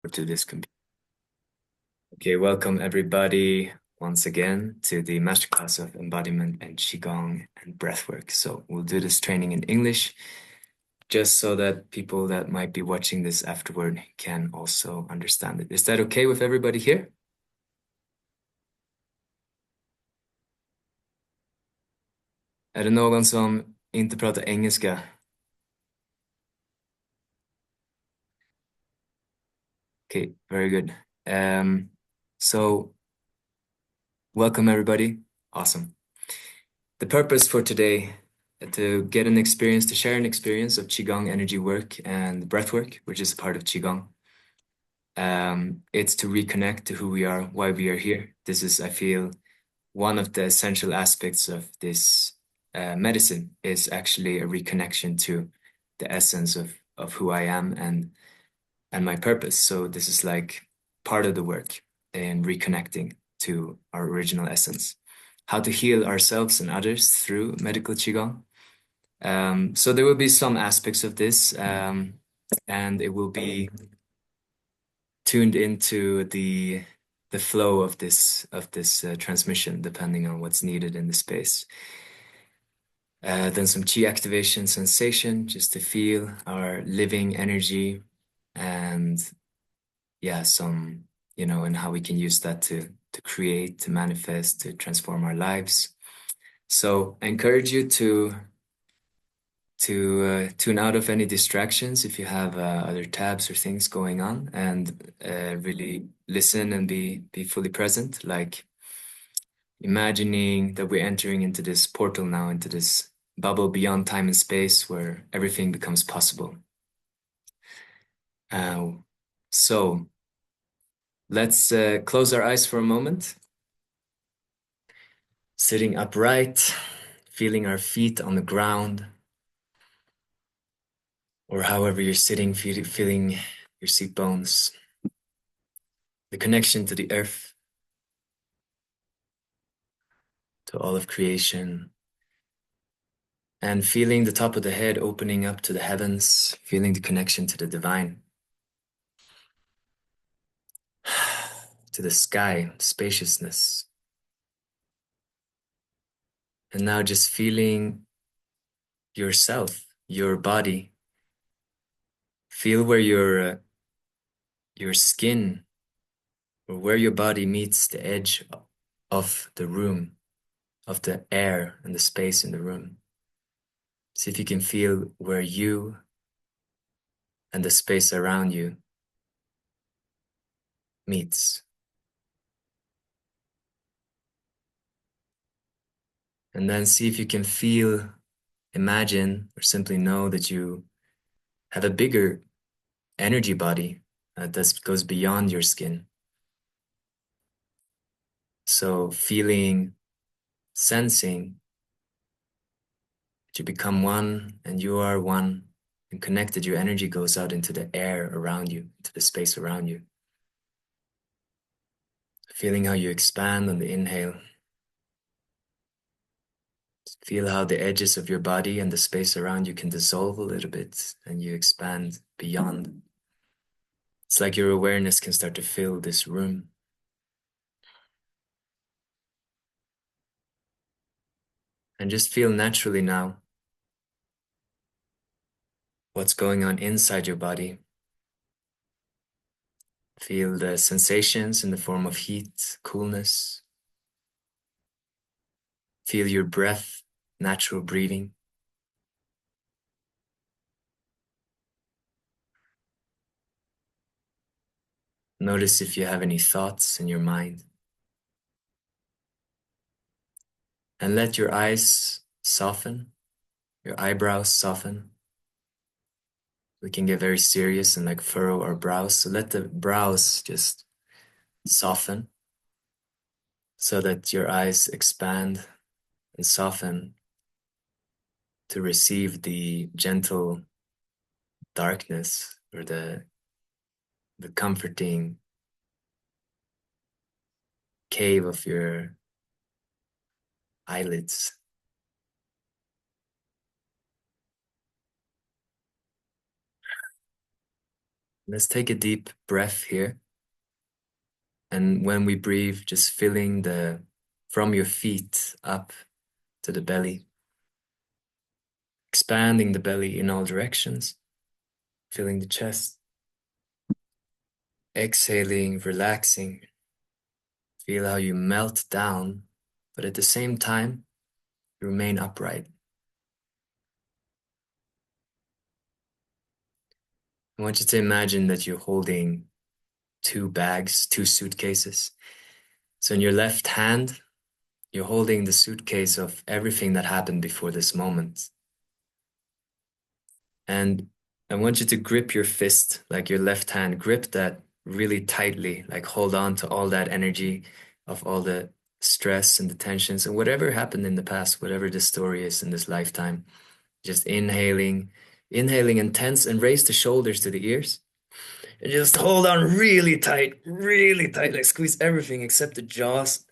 to this computer. Okay, welcome everybody once again to the Masterclass of Embodiment and QiGong and Breathwork. So we'll do this training in English just so that people that might be watching this afterward can also understand it. Is that okay with everybody here? Är det någon som inte pratar engelska? Okay, very good. So welcome everybody. Awesome. The purpose for today to get an experience, to share an experience of Qigong energy work and breathwork, which is a part of Qigong. It's to reconnect to who we are, why we are here. This is, I feel, one of the essential aspects of this medicine is actually a reconnection to the essence of who I am and my purpose. So this is like part of the work in reconnecting to our original essence, how to heal ourselves and others through medical Qigong. So there will be some aspects of this, and it will be tuned into the flow of this transmission, depending on what's needed in the space. Then some Qi activation sensation, just to feel our living energy, and yeah, some, and how we can use that to create, to manifest, to transform our lives. So I encourage you to tune out of any distractions if you have other tabs or things going on, and really listen and be fully present, like imagining that we're entering into this portal now, into this bubble beyond time and space where everything becomes possible. So let's close our eyes for a moment, sitting upright, feeling our feet on the ground, or however you're sitting, feeling your seat bones, the connection to the earth, to all of creation, and feeling the top of the head opening up to the heavens, feeling the connection to the divine, to the sky, spaciousness. And now just feeling yourself, your body. Feel where your skin, or where your body meets the edge of the room, of the air and the space in the room. See if you can feel where you and the space around you meets. And then see if you can feel, imagine, or simply know that you have a bigger energy body that goes beyond your skin. So feeling, sensing that you become one and you are one and connected, your energy goes out into the air around you, into the space around you. Feeling how you expand on the inhale. Feel how the edges of your body and the space around you can dissolve a little bit and you expand beyond. It's like your awareness can start to fill this room. And just feel naturally now what's going on inside your body. Feel the sensations in the form of heat, coolness. Feel your breath, natural breathing. Notice if you have any thoughts in your mind. And let your eyes soften, your eyebrows soften. We can get very serious and like furrow our brows. So let the brows just soften so that your eyes expand and soften to receive the gentle darkness or the comforting cave of your eyelids. Let's take a deep breath here. And when we breathe, just feeling the from your feet up to the belly, expanding the belly in all directions, feeling the chest, exhaling, relaxing. Feel how you melt down, but at the same time, you remain upright. I want you to imagine that you're holding two bags, two suitcases. So in your left hand, you're holding the suitcase of everything that happened before this moment. And I want you to grip your fist, like your left hand, grip that really tightly, like hold on to all that energy of all the stress and the tensions and whatever happened in the past, whatever the story is in this lifetime. Just inhaling, inhaling and tense and raise the shoulders to the ears. And just hold on really tight, like squeeze everything except the jaws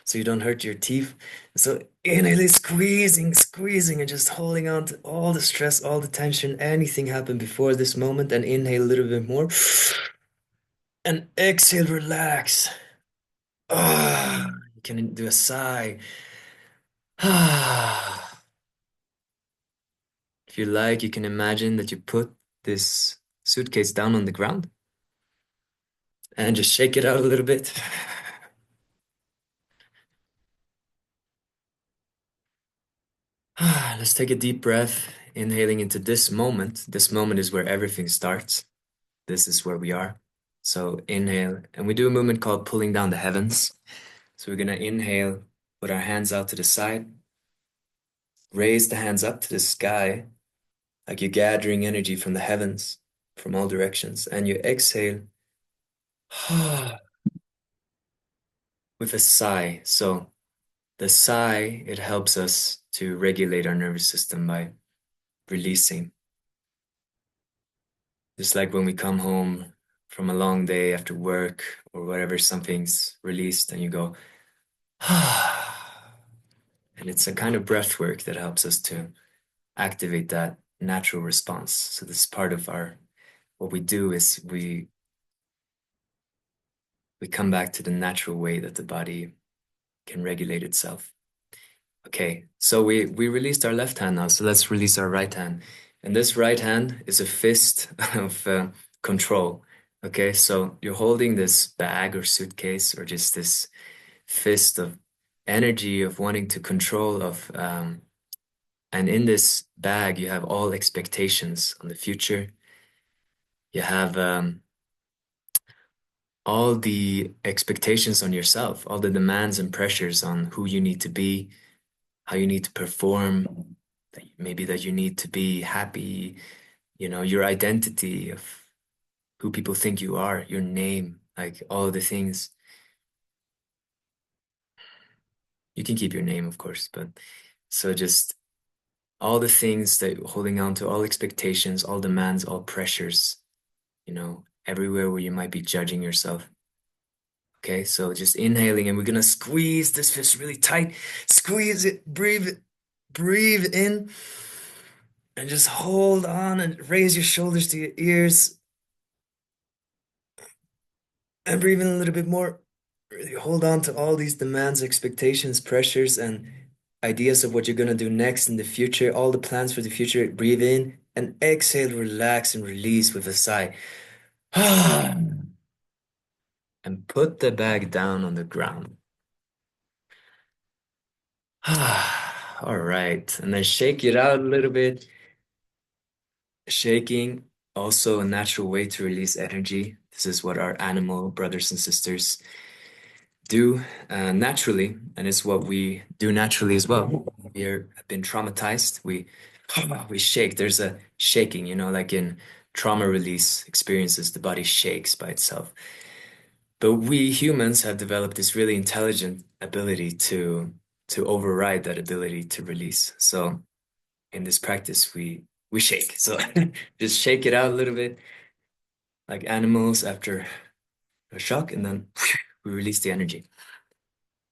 so you don't hurt your teeth. So inhaling, squeezing, and just holding on to all the stress, all the tension, anything happened before this moment, and inhale a little bit more. And exhale, relax. You can do a sigh. If you like, you can imagine that you put this suitcase down on the ground and just shake it out a little bit. Let's take a deep breath, inhaling into this moment. This moment is where everything starts. This is where we are. So inhale, and we do a movement called pulling down the heavens. So we're gonna inhale, put our hands out to the side, raise the hands up to the sky, like you're gathering energy from the heavens, from all directions. And you exhale with a sigh. So the sigh, it helps us to regulate our nervous system by releasing. Just like when we come home from a long day after work or whatever, something's released and you go, and it's a kind of breath work that helps us to activate that natural response. So this is part of our, what we do is we come back to the natural way that the body can regulate itself. Okay, so we released our left hand now, so let's release our right hand. And this right hand is a fist of control. Okay, so you're holding this bag or suitcase or just this fist of energy of wanting to control of, and in this bag you have all expectations on the future. You have all the expectations on yourself, all the demands and pressures on who you need to be, how you need to perform, maybe that you need to be happy, you know, your identity of who people think you are, your name, like all the things. You can keep your name, of course, but so just all the things that you're holding on to, all expectations, all demands, all pressures, you know, everywhere where you might be judging yourself. Okay, so just inhaling, and we're gonna squeeze this fist really tight. Squeeze it, breathe in, and just hold on and raise your shoulders to your ears. And breathe in a little bit more. Really hold on to all these demands, expectations, pressures, and ideas of what you're gonna do next in the future, all the plans for the future. Breathe in and exhale, relax and release with a sigh. And put the bag down on the ground. All right, and then shake it out a little bit. Shaking, also a natural way to release energy. This is what our animal brothers and sisters do naturally, and it's what we do naturally as well. We have been traumatized. We shake. There's a shaking, you know, like in trauma release experiences, the body shakes by itself. But we humans have developed this really intelligent ability to override that ability to release. So in this practice, we shake. So just shake it out a little bit, like animals after a shock, and then we release the energy.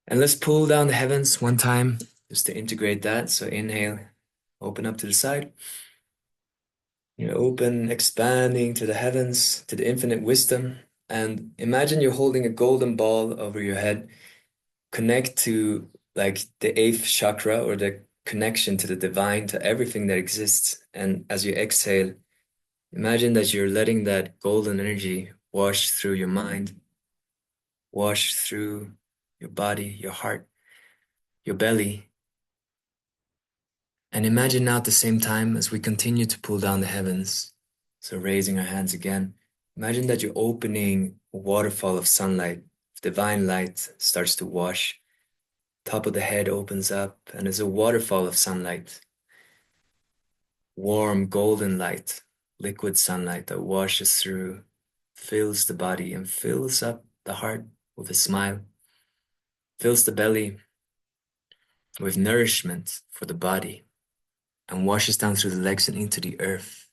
And let's pull down the heavens one time just to integrate that. So inhale, open up to the side. You're open, expanding to the heavens, to the infinite wisdom. And imagine you're holding a golden ball over your head. Connect to like the eighth chakra or the connection to the divine, to everything that exists. And as you exhale, imagine that you're letting that golden energy wash through your mind, wash through your body, your heart, your belly. And imagine now at the same time as we continue to pull down the heavens, so raising our hands again, imagine that you're opening a waterfall of sunlight. Divine light starts to wash. Top of the head opens up, and there's a waterfall of sunlight. Warm golden light, liquid sunlight that washes through, fills the body and fills up the heart with a smile, fills the belly with nourishment for the body, and washes down through the legs and into the earth,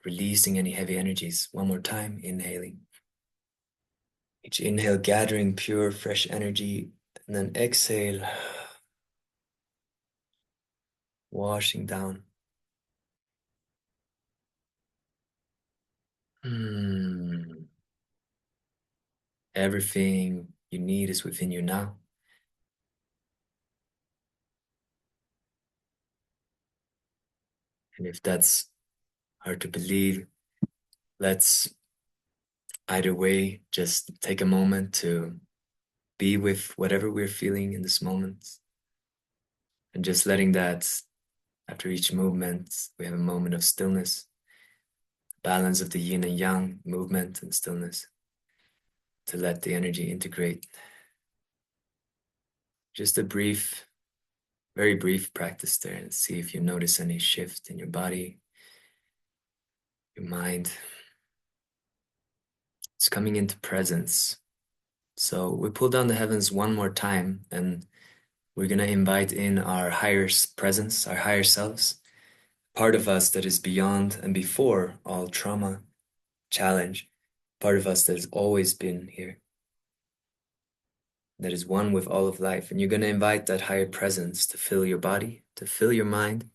releasing any heavy energies. One more time, inhaling. Each inhale gathering pure, fresh energy, and then exhale, washing down. Everything you need is within you now. And if that's hard to believe, let's either way just take a moment to be with whatever we're feeling in this moment. And just letting that, after each movement, we have a moment of stillness, balance of the yin and yang, movement and stillness, to let the energy integrate. Just a brief, very brief practice there, and see if you notice any shift in your body, your mind. It's coming into presence. So we pull down the heavens one more time, and we're going to invite in our higher presence, our higher selves, part of us that is beyond and before all trauma, challenge, part of us that has always been here, that is one with all of life. And you're going to invite that higher presence to fill your body, to fill your mind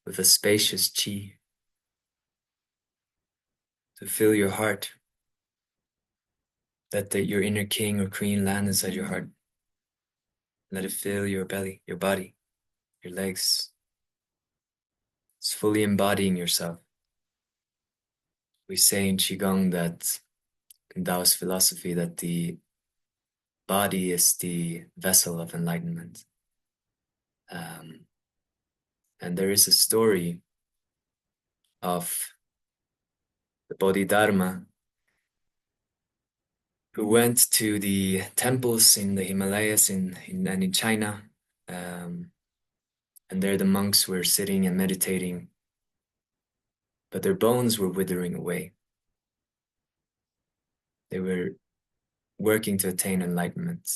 with a spacious chi, to fill your heart, that your inner king or queen land inside your heart. Let it fill your belly, your body, your legs. It's fully embodying yourself. We say in QiGong that, in Taoist philosophy, that the body is the vessel of enlightenment. And there is a story of the Bodhidharma who went to the temples in the Himalayas and in China. And there the monks were sitting and meditating, but their bones were withering away. They were working to attain enlightenment.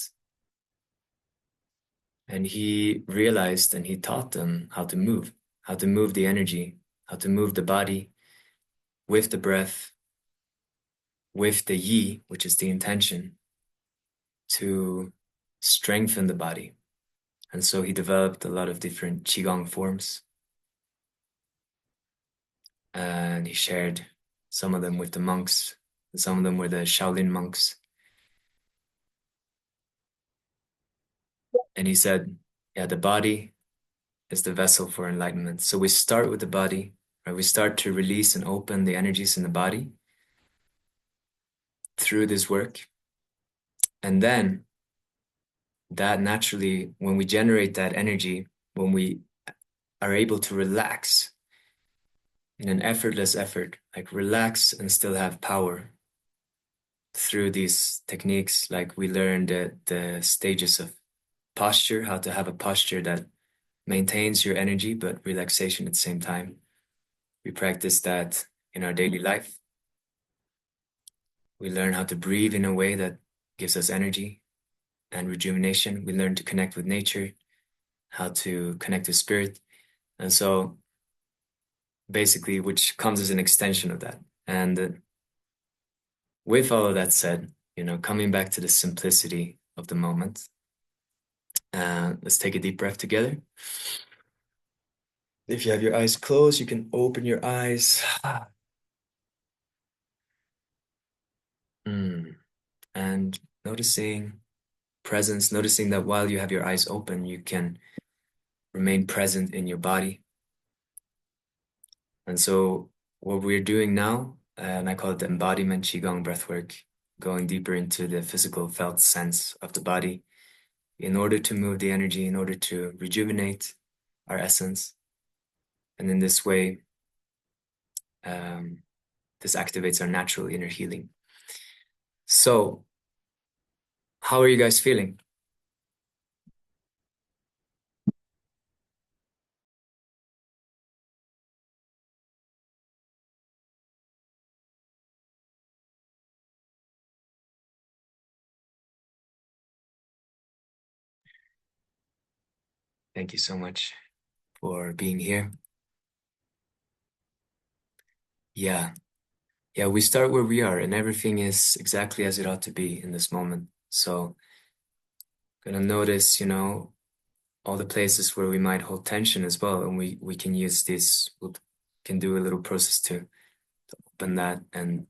And he realized and he taught them how to move the energy, how to move the body with the breath, with the yi, which is the intention, to strengthen the body. And so he developed a lot of different QiGong forms. And he shared some of them with the monks, and some of them were the Shaolin monks. And he said, yeah, the body is the vessel for enlightenment. So we start with the body, right? We start to release and open the energies in the body through this work. And then that naturally, when we generate that energy, when we are able to relax in an effortless effort, like relax and still have power through these techniques, like we learned the stages of posture, how to have a posture that maintains your energy, but relaxation at the same time. We practice that in our daily life. We learn how to breathe in a way that gives us energy and rejuvenation. We learn to connect with nature, how to connect with spirit. And so basically, which comes as an extension of that. And with all of that said, coming back to the simplicity of the moment, let's take a deep breath together. If you have your eyes closed, you can open your eyes. Mm. And noticing presence, noticing that while you have your eyes open, you can remain present in your body. And so what we're doing now, and I call it the embodiment QiGong breathwork, going deeper into the physical felt sense of the body in order to move the energy, in order to rejuvenate our essence. And in this way, um, this activates our natural inner healing. So, how are you guys feeling? Thank you so much for being here. Yeah, yeah, we start where we are, and everything is exactly as it ought to be in this moment. So, gonna notice, all the places where we might hold tension as well, and we can use this. We can do a little process to open that, and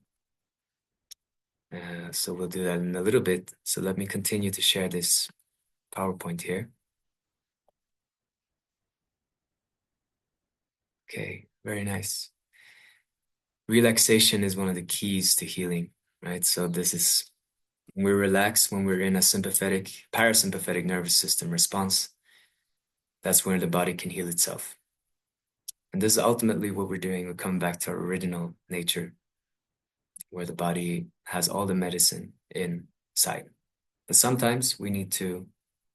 so we'll do that in a little bit. So let me continue to share this PowerPoint here. Okay, very nice. Relaxation is one of the keys to healing, right? So this is when we're relaxed, when we're in a sympathetic, parasympathetic nervous system response, that's when the body can heal itself. And this is ultimately what we're doing. We're coming back to our original nature, where the body has all the medicine inside. But sometimes we need to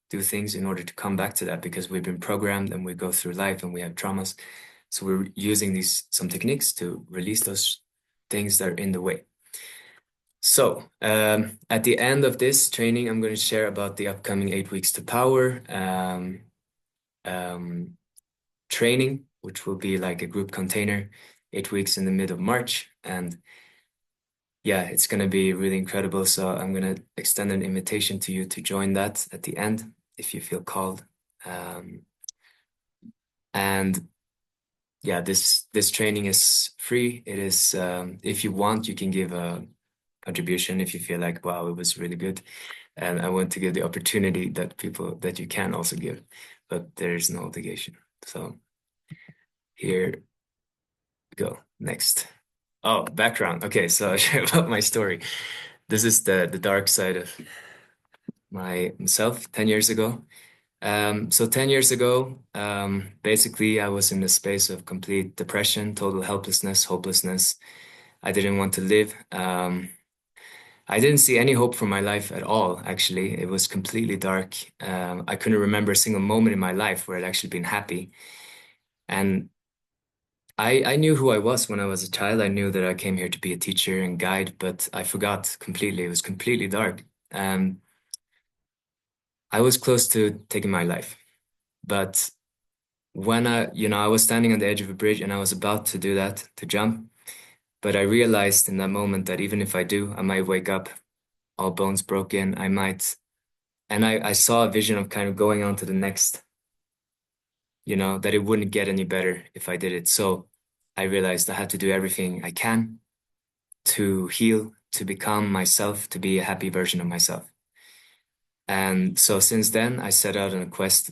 do things in order to come back to that because we've been programmed and we go through life and we have traumas. So we're using some techniques to release those things that are in the way. So at the end of this training, I'm going to share about the upcoming 8 weeks to power training, which will be like a group container, 8 weeks in the mid of March. And yeah, it's going to be really incredible. So I'm going to extend an invitation to you to join that at the end if you feel called. And yeah, this training is free. It is if you want, you can give a contribution if you feel like, wow, it was really good. And I want to give the opportunity that you can also give, but there is no obligation. So here we go. Next. Oh, background. Okay, so I'll share about my story. This is the dark side of myself 10 years ago. So 10 years ago, basically I was in the space of complete depression, total helplessness, hopelessness. I didn't want to live. I didn't see any hope for my life at all, actually. It was completely dark. I couldn't remember a single moment in my life where I'd actually been happy. And I knew who I was when I was a child. I knew that I came here to be a teacher and guide, but I forgot completely. It was completely dark. I was close to taking my life. But when I was standing on the edge of a bridge and I was about to do that, to jump, but I realized in that moment that even if I do, I might wake up all bones broken. And I saw a vision of kind of going on to the next, that it wouldn't get any better if I did it. So I realized I had to do everything I can to heal, to become myself, to be a happy version of myself. And so since then, I set out on a quest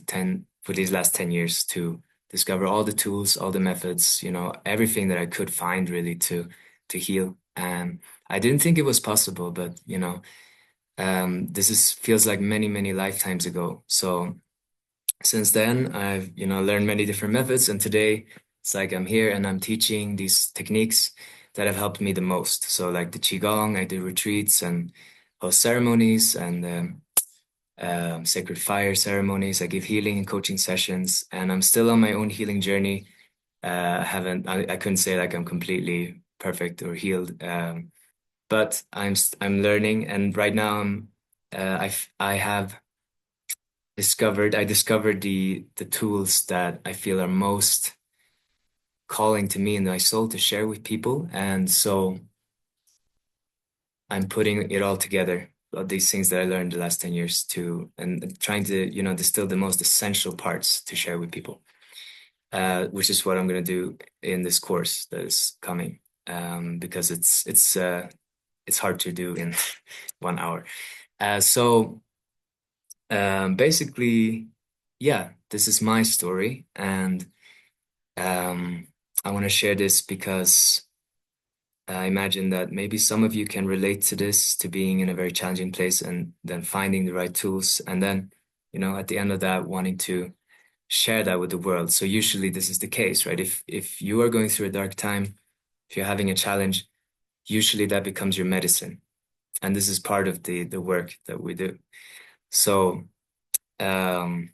for these last 10 years to discover all the tools, all the methods, everything that I could find really to heal. And I didn't think it was possible, but this feels like many, many lifetimes ago. So since then, I've learned many different methods, and today it's like I'm here and I'm teaching these techniques that have helped me the most. So like the qigong, I do retreats and host ceremonies and sacred fire ceremonies. I give healing and coaching sessions, and I'm still on my own healing journey. I couldn't say like I'm completely perfect or healed, but I'm learning, and right now I discovered the tools that I feel are most calling to me in my soul to share with people, and so I'm putting it all together, all these things that I learned the last 10 years and trying to, distill the most essential parts to share with people. which is what I'm gonna do in this course that is coming, because it's hard to do in 1 hour. So basically, yeah, this is my story, and I want to share this because I imagine that maybe some of you can relate to this, to being in a very challenging place and then finding the right tools, and then, at the end of that, wanting to share that with the world. So usually this is the case, right? If you are going through a dark time, if you're having a challenge, usually that becomes your medicine, and this is part of the work that we do. So, um,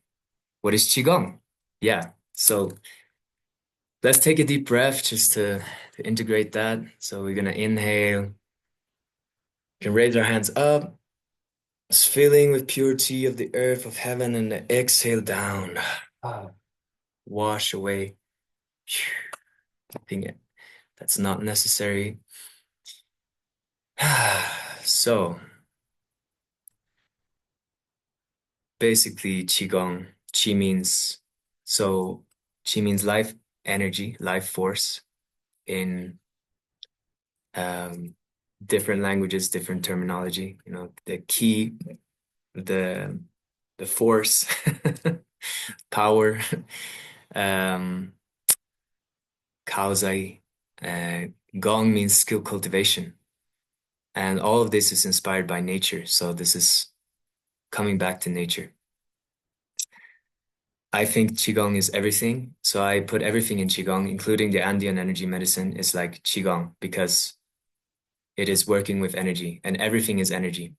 what is qigong? Yeah. So let's take a deep breath just to integrate that. So we're gonna inhale. We can raise our hands up, just filling with purity of the earth of heaven, and exhale down. Ah. Wash away anything that's not necessary. So basically, qigong, qi means so qi means life energy, life force in um, different languages, different terminology. The key, the the force, power, um, kaozai. Gong means skill cultivation, and all of this is inspired by nature. So this is coming back to nature. I think Qigong is everything. So I put everything in Qigong, including the Andean energy medicine is like Qigong because it is working with energy and everything is energy.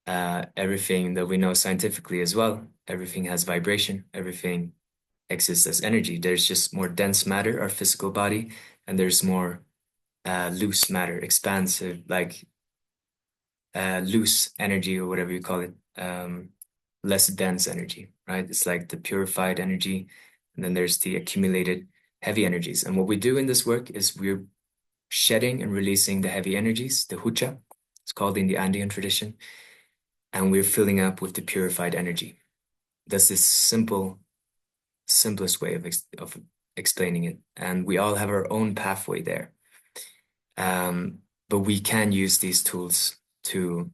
Everything that we know scientifically as well, everything has vibration, everything exists as energy. There's just more dense matter, our physical body, and there's more loose matter, expansive, like loose energy or whatever you call it, less dense energy, right? It's like the purified energy, and then there's the accumulated heavy energies. And what we do in this work is we're shedding and releasing the heavy energies, the hucha, it's called in the Andean tradition, and we're filling up with the purified energy. That's this simplest way of explaining it. And we all have our own pathway there. But we can use these tools to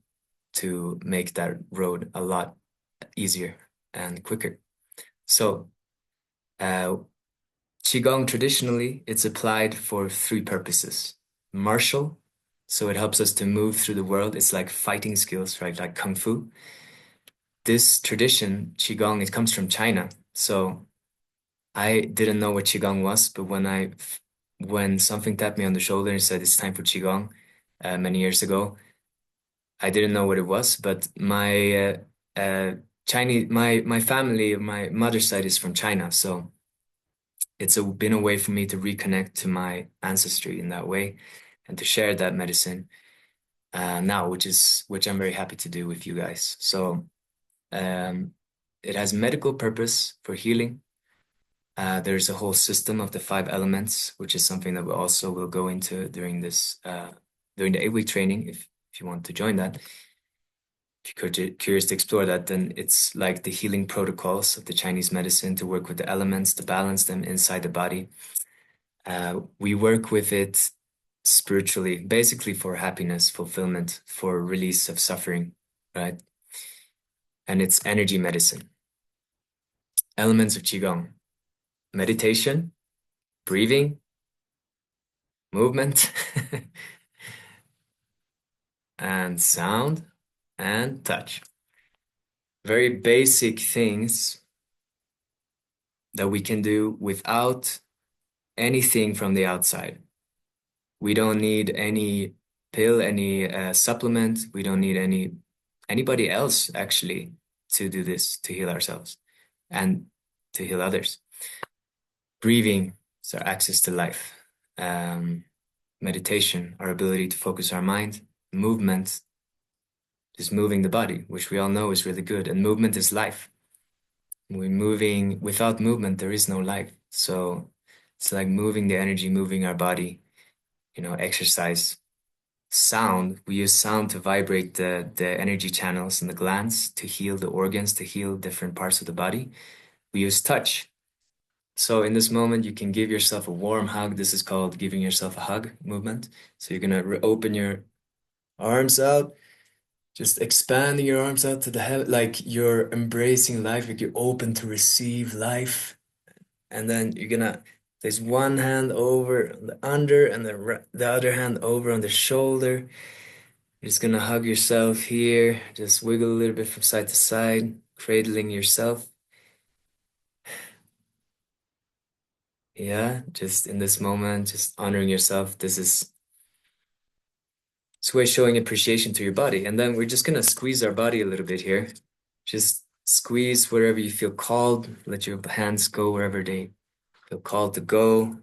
make that road a lot easier and quicker. So, Qigong traditionally, it's applied for three purposes. Martial, so it helps us to move through the world. It's like fighting skills, right? Like Kung Fu. This tradition, Qigong, it comes from China. So I didn't know what Qigong was, but when something tapped me on the shoulder and said it's time for Qigong, many years ago, I didn't know what it was, but my family, my mother's side is from China, so been a way for me to reconnect to my ancestry in that way, and to share that medicine now, which I'm very happy to do with you guys. So um, it has medical purpose for healing. There's a whole system of the 5 elements, which is something that we also will go into during during the 8-week training, if you want to join that. If you're curious to explore that, then it's like the healing protocols of the Chinese medicine to work with the elements, to balance them inside the body. We work with it spiritually, basically for happiness, fulfillment, for release of suffering, right? And it's energy medicine. Elements of Qigong: meditation, breathing, movement, and sound and touch. Very basic things that we can do without anything from the outside. We don't need any pill, any supplement. We don't need anybody else actually to do this, to heal ourselves and to heal others. Breathing is our access to life. Meditation, our ability to focus our mind. Movement, just moving the body, which we all know is really good. And movement is life. We're moving, without movement, there is no life. So it's like moving the energy, moving our body, exercise. Sound, we use sound to vibrate the energy channels and the glands to heal the organs, to heal different parts of the body. We use touch. So in this moment, you can give yourself a warm hug. This is called giving yourself a hug movement. So you're gonna open your arms out, just expanding your arms out to the heaven, like you're embracing life, like you're open to receive life. And then you're gonna place one hand over on the under and the other hand over on the shoulder. You're just gonna hug yourself here, just wiggle a little bit from side to side, cradling yourself. Yeah, just in this moment, just honoring yourself. This is it's a way showing appreciation to your body. And then we're just gonna squeeze our body a little bit here. Just squeeze wherever you feel called. Let your hands go wherever they feel called to go.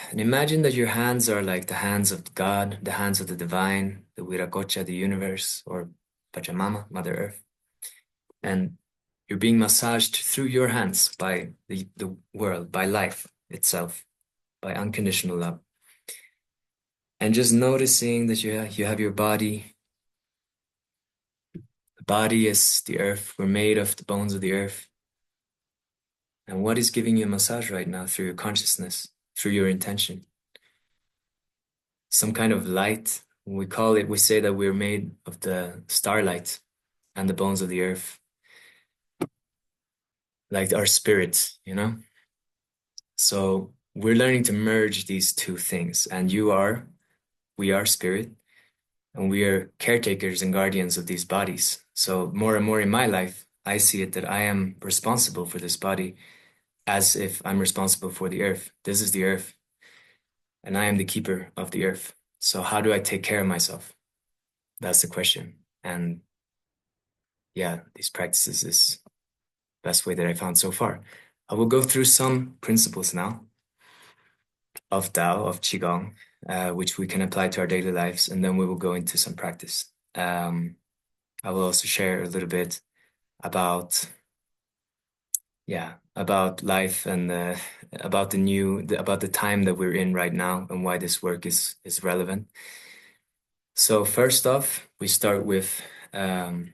And imagine that your hands are like the hands of God, the hands of the divine, the Viracocha, the universe, or Pachamama, Mother Earth. And you're being massaged through your hands by the world, by life itself, by unconditional love. And just noticing that you have your body. The body is the earth. We're made of the bones of the earth. And what is giving you a massage right now through your consciousness, through your intention? Some kind of light. We say that we're made of the starlight and the bones of the earth, like our spirits, you know? So we're learning to merge these two things. And we are spirit, and we are caretakers and guardians of these bodies. So more and more in my life, I see it that I am responsible for this body as if I'm responsible for the earth. This is the earth, and I am the keeper of the earth. So how do I take care of myself? That's the question. And yeah, these practices is the best way that I found so far. I will go through some principles now of Tao, of Qigong, which we can apply to our daily lives, and then we will go into some practice. I will also share a little bit about, yeah, about life and about about the time that we're in right now and why this work is relevant. So first off, we start with our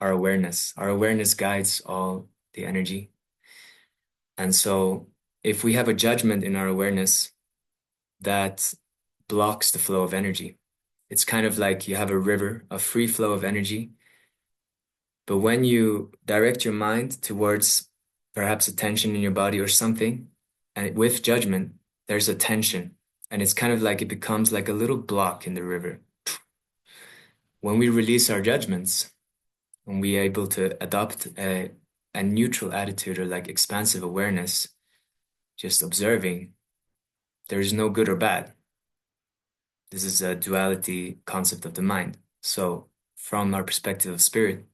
awareness. Our awareness guides all the energy. And so if we have a judgment in our awareness, that blocks the flow of energy. It's kind of like you have a river, a free flow of energy. But when you direct your mind towards perhaps a tension in your body or something, and with judgment, there's a tension. And it's kind of like it becomes like a little block in the river. When we release our judgments, when we are able to adopt a neutral attitude or like expansive awareness, just observing, there is no good or bad. This is a duality concept of the mind. So from our perspective of spirit,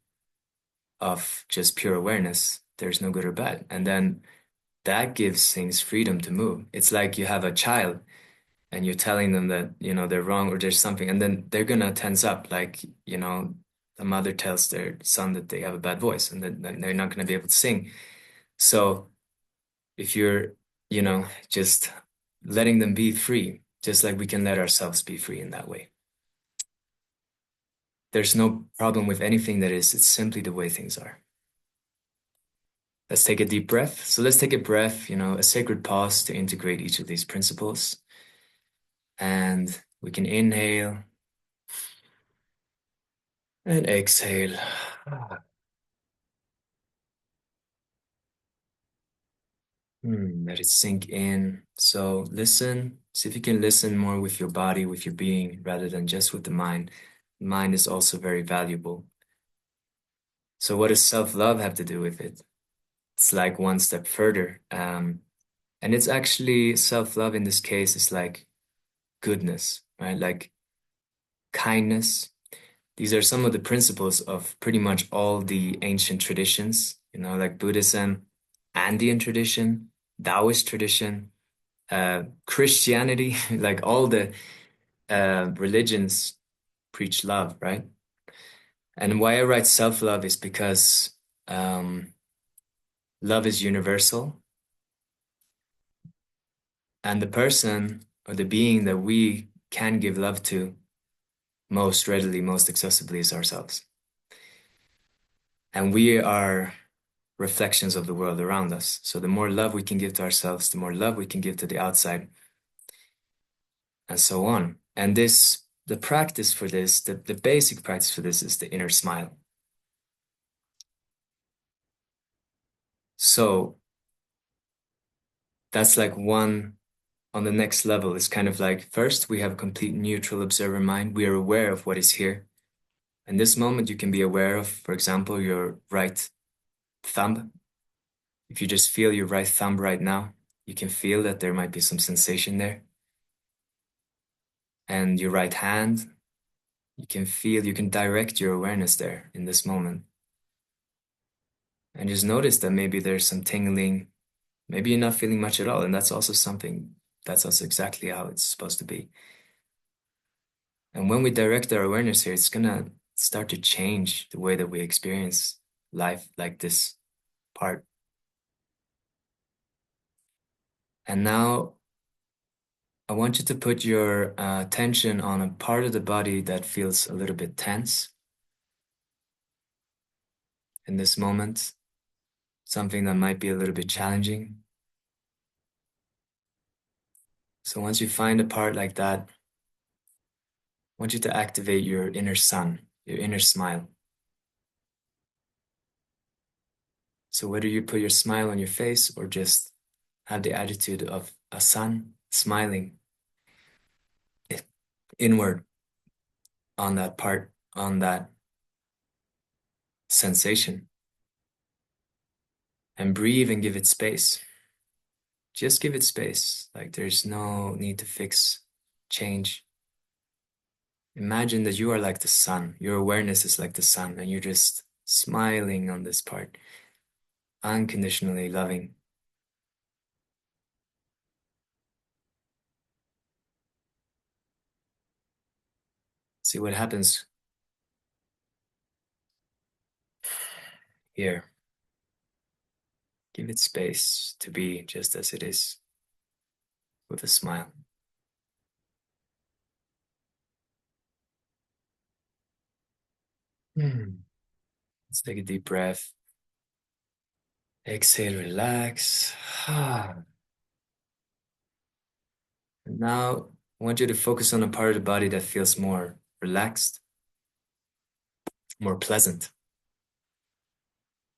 of just pure awareness, there's no good or bad. And then that gives things freedom to move. It's like you have a child and you're telling them that, they're wrong or there's something, and then they're gonna tense up, like, the mother tells their son that they have a bad voice and then they're not gonna be able to sing. So if you're, just letting them be free, just like we can let ourselves be free in that way. There's no problem with anything that is, it's simply the way things are. Let's take a deep breath. So let's take a breath, a sacred pause to integrate each of these principles. And we can inhale and exhale. Let it sink in. So listen, see if you can listen more with your body, with your being, rather than just with the mind. Mind is also very valuable. So what does self-love have to do with it? It's like one step further. And it's actually self-love in this case is like goodness, right? Like kindness. These are some of the principles of pretty much all the ancient traditions, like Buddhism, Andean tradition, Taoist tradition, Christianity, like all the religions preach love, right? And why I write self-love is because love is universal. And the person or the being that we can give love to most readily, most accessibly is ourselves. And we are reflections of the world around us. So the more love we can give to ourselves, the more love we can give to the outside, and so on. And this, the practice for this, the basic practice for this is the inner smile. So that's like one on the next level. It's kind of like first we have a complete neutral observer mind. We are aware of what is here. In this moment, you can be aware of, for example, your right thumb. If you just feel your right thumb right now, you can feel that there might be some sensation there. And your right hand, you can feel, you can direct your awareness there in this moment. And just notice that maybe there's some tingling, maybe you're not feeling much at all. And that's also something, that's also exactly how it's supposed to be. And when we direct our awareness here, it's gonna start to change the way that we experience life, like this part. And now I want you to put your attention on a part of the body that feels a little bit tense in this moment, something that might be a little bit challenging. So once you find a part like that, I want you to activate your inner sun, your inner smile. So whether you put your smile on your face or just have the attitude of a sun smiling inward on that part, on that sensation, and breathe and give it space. Just give it space. Like there's no need to fix, change. Imagine that you are like the sun. Your awareness is like the sun, and you're just smiling on this part, unconditionally loving. See what happens here. Give it space to be just as it is, with a smile. Let's take a deep breath. Exhale, relax. And now I want you to focus on a part of the body that feels more relaxed, more pleasant.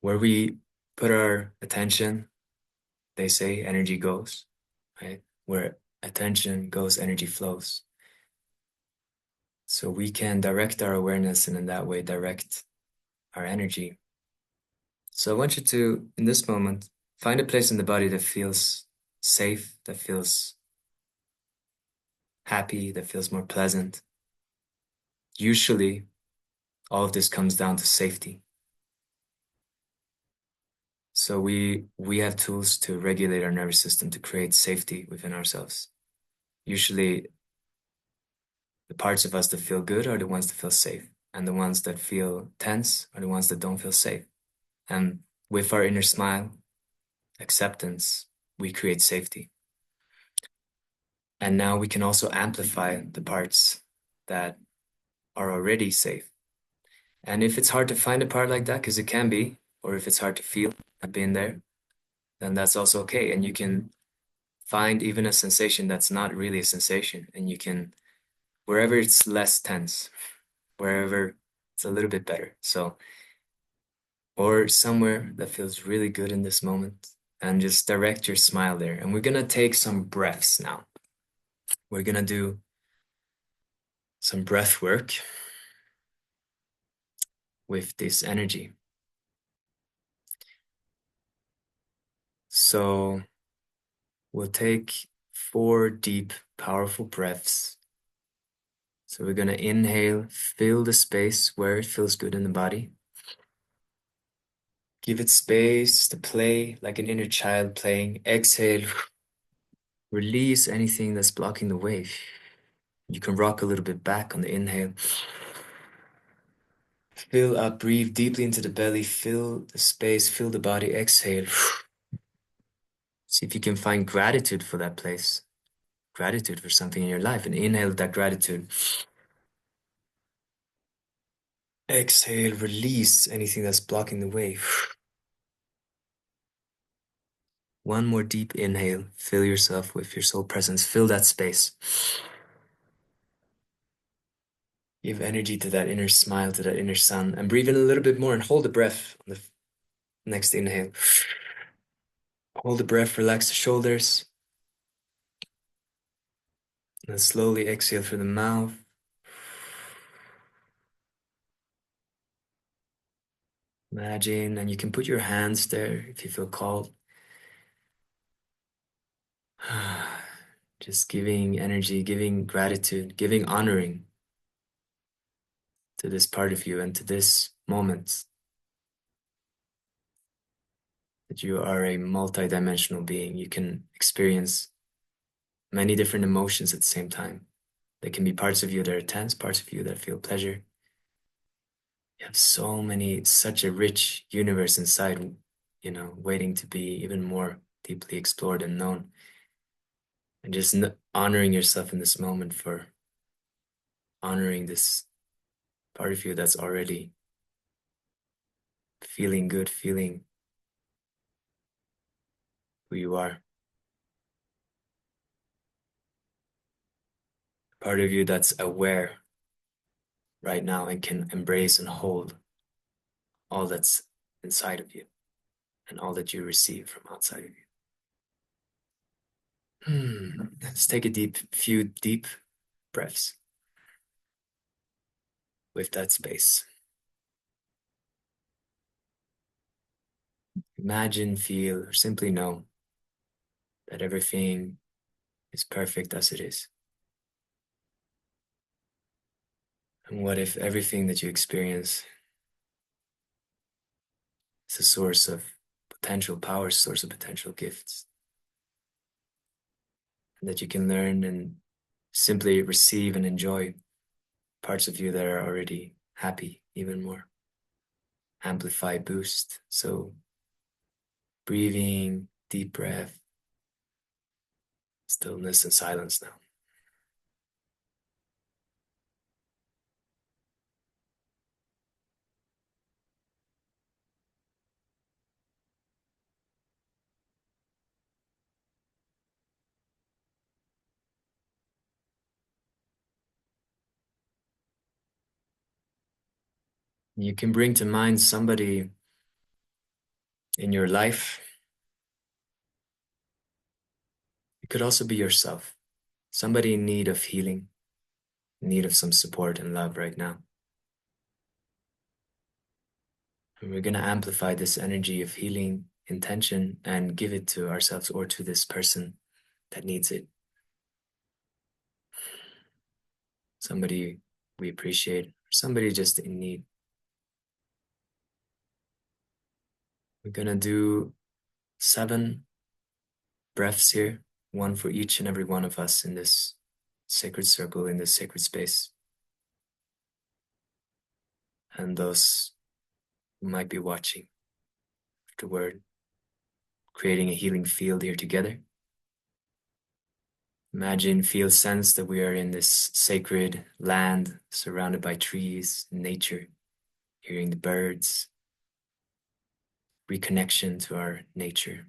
Where we put our attention, they say energy goes, right? Where attention goes, energy flows. So we can direct our awareness and in that way direct our energy. So I want you to, in this moment, find a place in the body that feels safe, that feels happy, that feels more pleasant. Usually, all of this comes down to safety. So we have tools to regulate our nervous system to create safety within ourselves. Usually, the parts of us that feel good are the ones that feel safe, and the ones that feel tense are the ones that don't feel safe. And with our inner smile, acceptance, we create safety. And now we can also amplify the parts that are already safe. And if it's hard to find a part like that, because it can be, or if it's hard to feel I've been there, then that's also okay. And you can find even a sensation that's not really a sensation. And you can, wherever it's less tense, wherever it's a little bit better. So, or somewhere that feels really good in this moment, and just direct your smile there. And we're gonna take some breaths now. We're gonna do some breath work with this energy. So we'll take 4 deep, powerful breaths. So we're gonna inhale, fill the space where it feels good in the body. Give it space to play like an inner child playing. Exhale, release anything that's blocking the way. You can rock a little bit back on the inhale. Fill up, breathe deeply into the belly, fill the space, fill the body, exhale. See if you can find gratitude for that place, gratitude for something in your life, and inhale that gratitude. Exhale, release anything that's blocking the way. One more deep inhale. Fill yourself with your soul presence. Fill that space. Give energy to that inner smile, to that inner sun, and breathe in a little bit more and hold the breath on the next inhale. Hold the breath, relax the shoulders, and then slowly exhale through the mouth. Imagine, and you can put your hands there if you feel called. Just giving energy, giving gratitude, giving honoring to this part of you and to this moment that you are a multidimensional being. You can experience many different emotions at the same time. There can be parts of you that are tense, parts of you that feel pleasure. You have so many, such a rich universe inside, waiting to be even more deeply explored and known. And just honoring yourself in this moment for honoring this part of you that's already feeling good, feeling who you are. Part of you that's aware right now and can embrace and hold all that's inside of you and all that you receive from outside of you. Let's take a few deep breaths with that space. Imagine, feel, or simply know that everything is perfect as it is. And what if everything that you experience is a source of potential power, source of potential gifts, and that you can learn and simply receive and enjoy parts of you that are already happy even more. Amplify, boost. So breathing, deep breath, stillness and silence now. You can bring to mind somebody in your life. It could also be yourself, somebody in need of healing, in need of some support and love right now. And we're going to amplify this energy of healing intention and give it to ourselves or to this person that needs it. Somebody we appreciate, somebody just in need. We're going to do 7 breaths here, one for each and every one of us in this sacred circle, in this sacred space. And those who might be watching afterward, creating a healing field here together. Imagine, feel, sense that we are in this sacred land surrounded by trees, nature, hearing the birds, reconnection to our nature.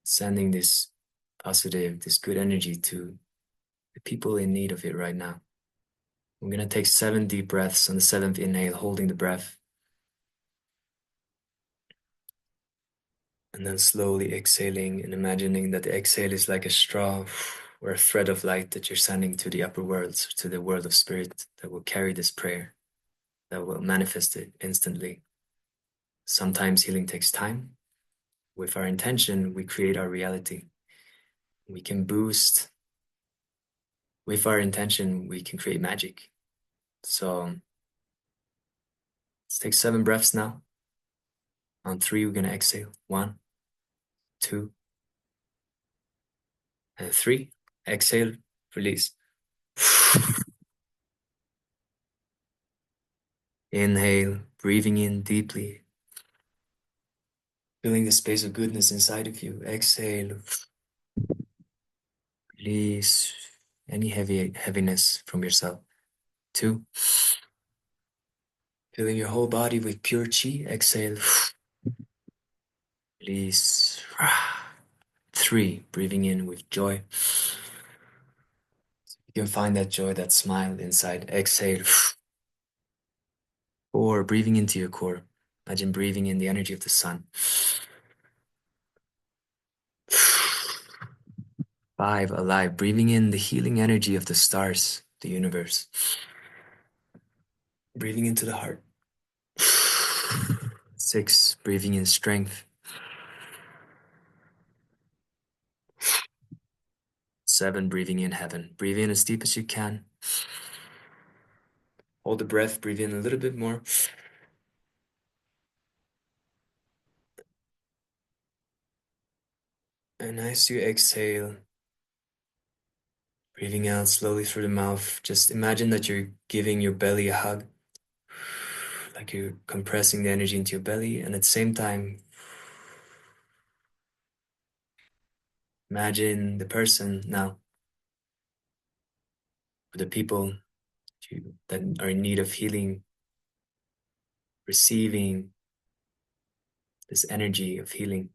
Sending this positive, this good energy to the people in need of it right now. We're going to take 7 deep breaths on the 7th inhale, holding the breath. And then slowly exhaling and imagining that the exhale is like a straw or a thread of light that you're sending to the upper worlds, to the world of spirit that will carry this prayer, that will manifest it instantly. Sometimes healing takes time. With our intention, we create our reality. We can boost. With our intention, we can create magic. So let's take 7 breaths now. On 3, we're going to exhale. 1, 2, and 3. Exhale, release. Inhale, breathing in deeply, feeling the space of goodness inside of you. Exhale, release any heaviness from yourself. 2, filling your whole body with pure chi. Exhale, Release. 3, breathing in with joy. You can find that joy, that smile inside. Exhale. 4, breathing into your core. Imagine breathing in the energy of the sun. 5, alive, breathing in the healing energy of the stars, the universe. Breathing into the heart. 6, breathing in strength. 7, breathing in heaven. Breathe in as deep as you can. Hold the breath, breathe in a little bit more. And as you exhale, breathing out slowly through the mouth, just imagine that you're giving your belly a hug, like you're compressing the energy into your belly, and at the same time, imagine the person now, or the people that are in need of healing, receiving this energy of healing,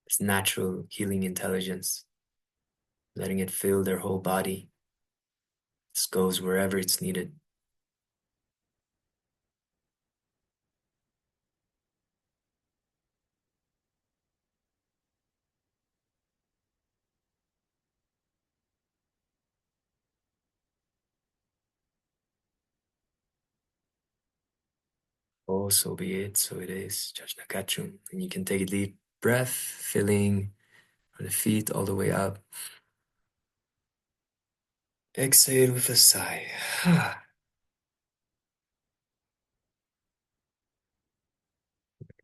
this natural healing intelligence, letting it fill their whole body. This goes wherever it's needed. Oh, so be it, so it is. Jajnakachum. And you can take a deep breath, filling from the feet all the way up. Exhale with a sigh.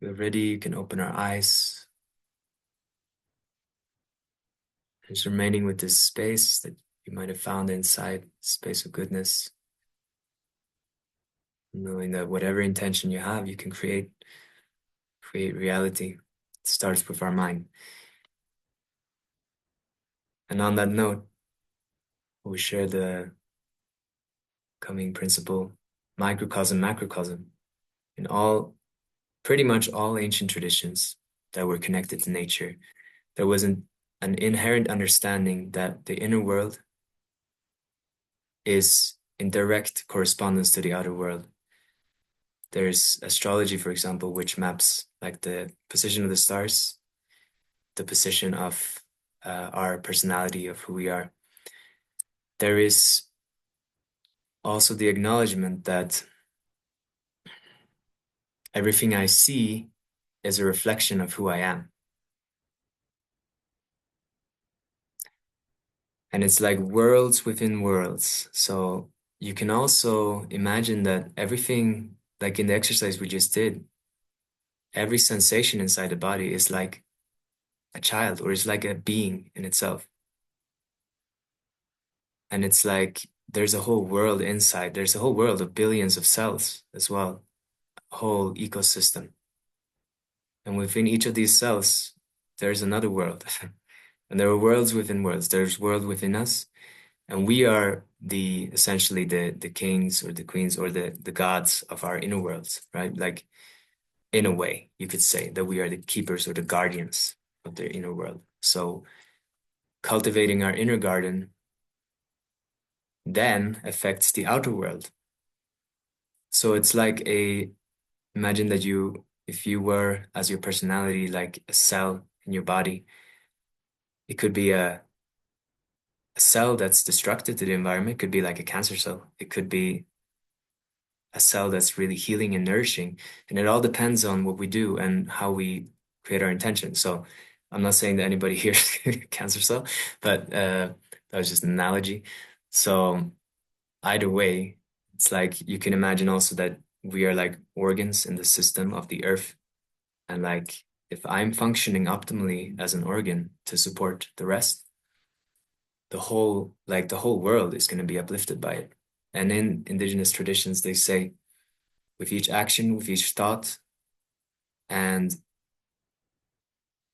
We're ready, you can open our eyes. Just remaining with this space that you might have found inside, space of goodness. Knowing that whatever intention you have, you can create reality. It starts with our mind. And on that note, we share the coming principle, microcosm, macrocosm, in pretty much all ancient traditions that were connected to nature. There was an inherent understanding that the inner world is in direct correspondence to the outer world. There's astrology, for example, which maps like the position of the stars, the position of our personality, of who we are. There is also the acknowledgement that everything I see is a reflection of who I am. And it's like worlds within worlds. So you can also imagine that everything, like in the exercise we just did, every sensation inside the body is like a child or is like a being in itself. And it's like there's a whole world inside. There's a whole world of billions of cells as well, a whole ecosystem. And within each of these cells, there's another world. And there are worlds within worlds. There's world within us. And we are essentially the kings or the queens or the gods of our inner worlds, right? Like in a way, you could say that we are the keepers or the guardians of the inner world. So cultivating our inner garden then affects the outer world. So it's like imagine that if you were as your personality, like a cell in your body, it could be a cell that's destructive to the environment, could be like a cancer cell. It could be a cell that's really healing and nourishing. And it all depends on what we do and how we create our intention. So I'm not saying that anybody here is a cancer cell, but that was just an analogy. So either way, it's like you can imagine also that we are like organs in the system of the earth. And like if I'm functioning optimally as an organ to support the rest, the whole world is going to be uplifted by it. And in indigenous traditions, they say with each action, with each thought, and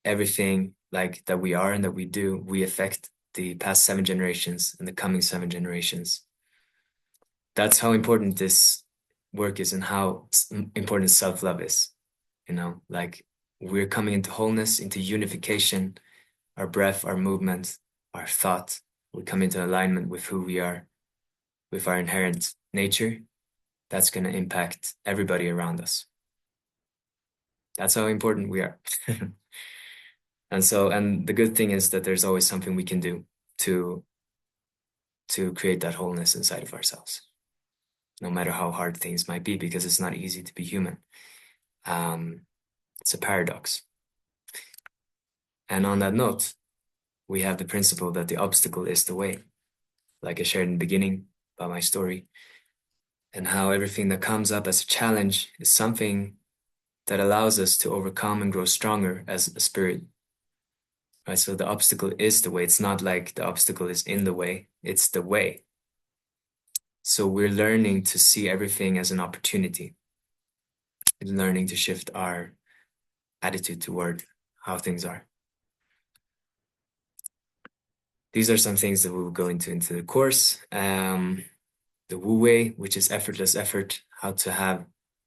everything like that we are and that we do, we affect the past 7 generations and the coming 7 generations. That's how important this work is and how important self-love is, like we're coming into wholeness, into unification, our breath, our movement, our thought. We come into alignment with who we are, with our inherent nature. That's going to impact everybody around us. That's how important we are. And the good thing is that there's always something we can do to create that wholeness inside of ourselves, no matter how hard things might be, because it's not easy to be human. It's a paradox. And on that note, we have the principle that the obstacle is the way, like I shared in the beginning about my story, and how everything that comes up as a challenge is something that allows us to overcome and grow stronger as a spirit. Right? So the obstacle is the way. It's not like the obstacle is in the way, it's the way. So we're learning to see everything as an opportunity, learning to shift our attitude toward how things are. These are some things that we will go into the course. The Wu Wei, which is effortless effort, how to have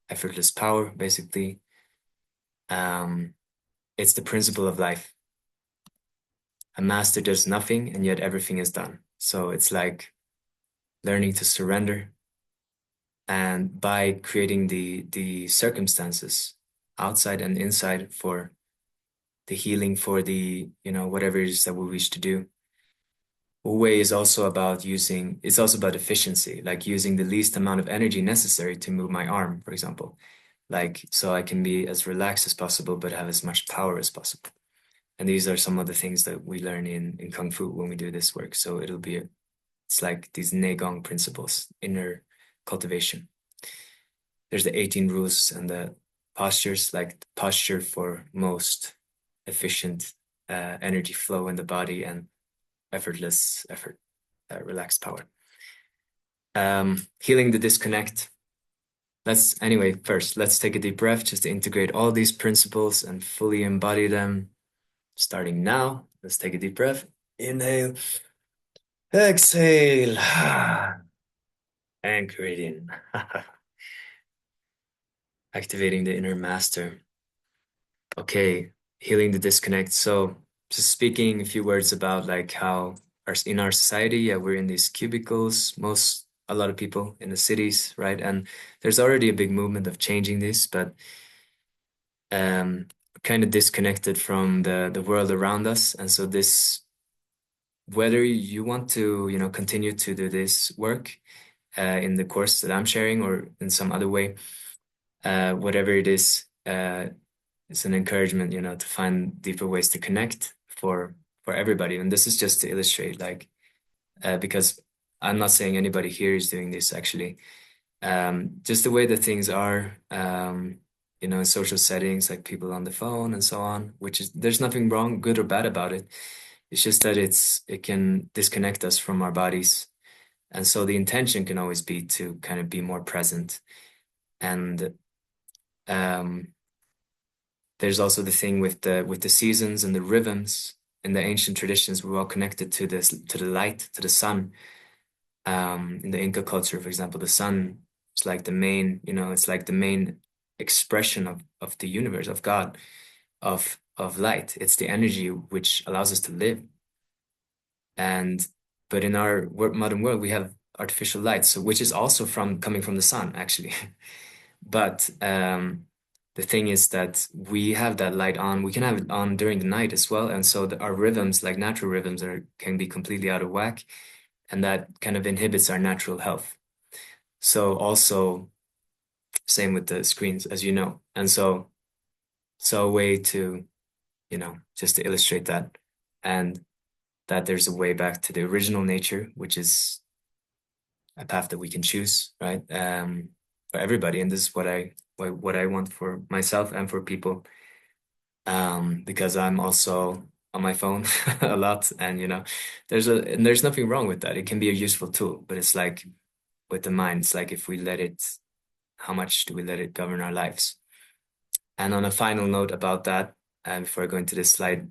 effortless power, basically. It's the principle of life. A master does nothing, and yet everything is done. So it's like learning to surrender, and by creating the circumstances outside and inside for the healing, for the, whatever it is that we wish to do. Wu Wei is also about it's also about efficiency, like using the least amount of energy necessary to move my arm, for example, like so I can be as relaxed as possible, but have as much power as possible. And these are some of the things that we learn in Kung Fu when we do this work. So it's like these Neigong principles, inner cultivation. There's the 18 rules and the postures, like the posture for most efficient energy flow in the body and effortless effort, relaxed power. Healing the disconnect. First, let's take a deep breath just to integrate all these principles and fully embody them. Starting now, let's take a deep breath. Inhale, exhale, anchor it in. Activating the inner master. Okay, healing the disconnect. So just speaking a few words about like how in our society, yeah, we're in these cubicles, a lot of people in the cities, right? And there's already a big movement of changing this, but kind of disconnected from the world around us. And so whether you want to, continue to do this work in the course that I'm sharing or in some other way, whatever it is, it's an encouragement, to find deeper ways to connect for everybody. And this is just to illustrate, like, because I'm not saying anybody here is doing this actually. Just the way that things are, in social settings, like people on the phone and so on, there's nothing wrong, good or bad about it. It's just that it can disconnect us from our bodies. And so the intention can always be to kind of be more present. And there's also the thing with the seasons and the rhythms. In the ancient traditions, we're all connected to the light, to the sun. In the Inca culture, for example, the sun is like the main, it's like the main expression of the universe, of God, of light. It's the energy which allows us to live. But in our modern world, we have artificial light, so which is also coming from the sun, actually. But the thing is that we have that light on. We can have it on during the night as well, and so our rhythms, like natural rhythms, can be completely out of whack, and that kind of inhibits our natural health. So also, same with the screens, as you know, and so a way to, just to illustrate that, and that there's a way back to the original nature, which is a path that we can choose, right? For everybody, and this is what I want for myself and for people, because I'm also on my phone a lot, and there's nothing wrong with that. It can be a useful tool, but it's like with the mind, it's like if we let it, how much do we let it govern our lives? And on a final note about that, and before I go into this slide,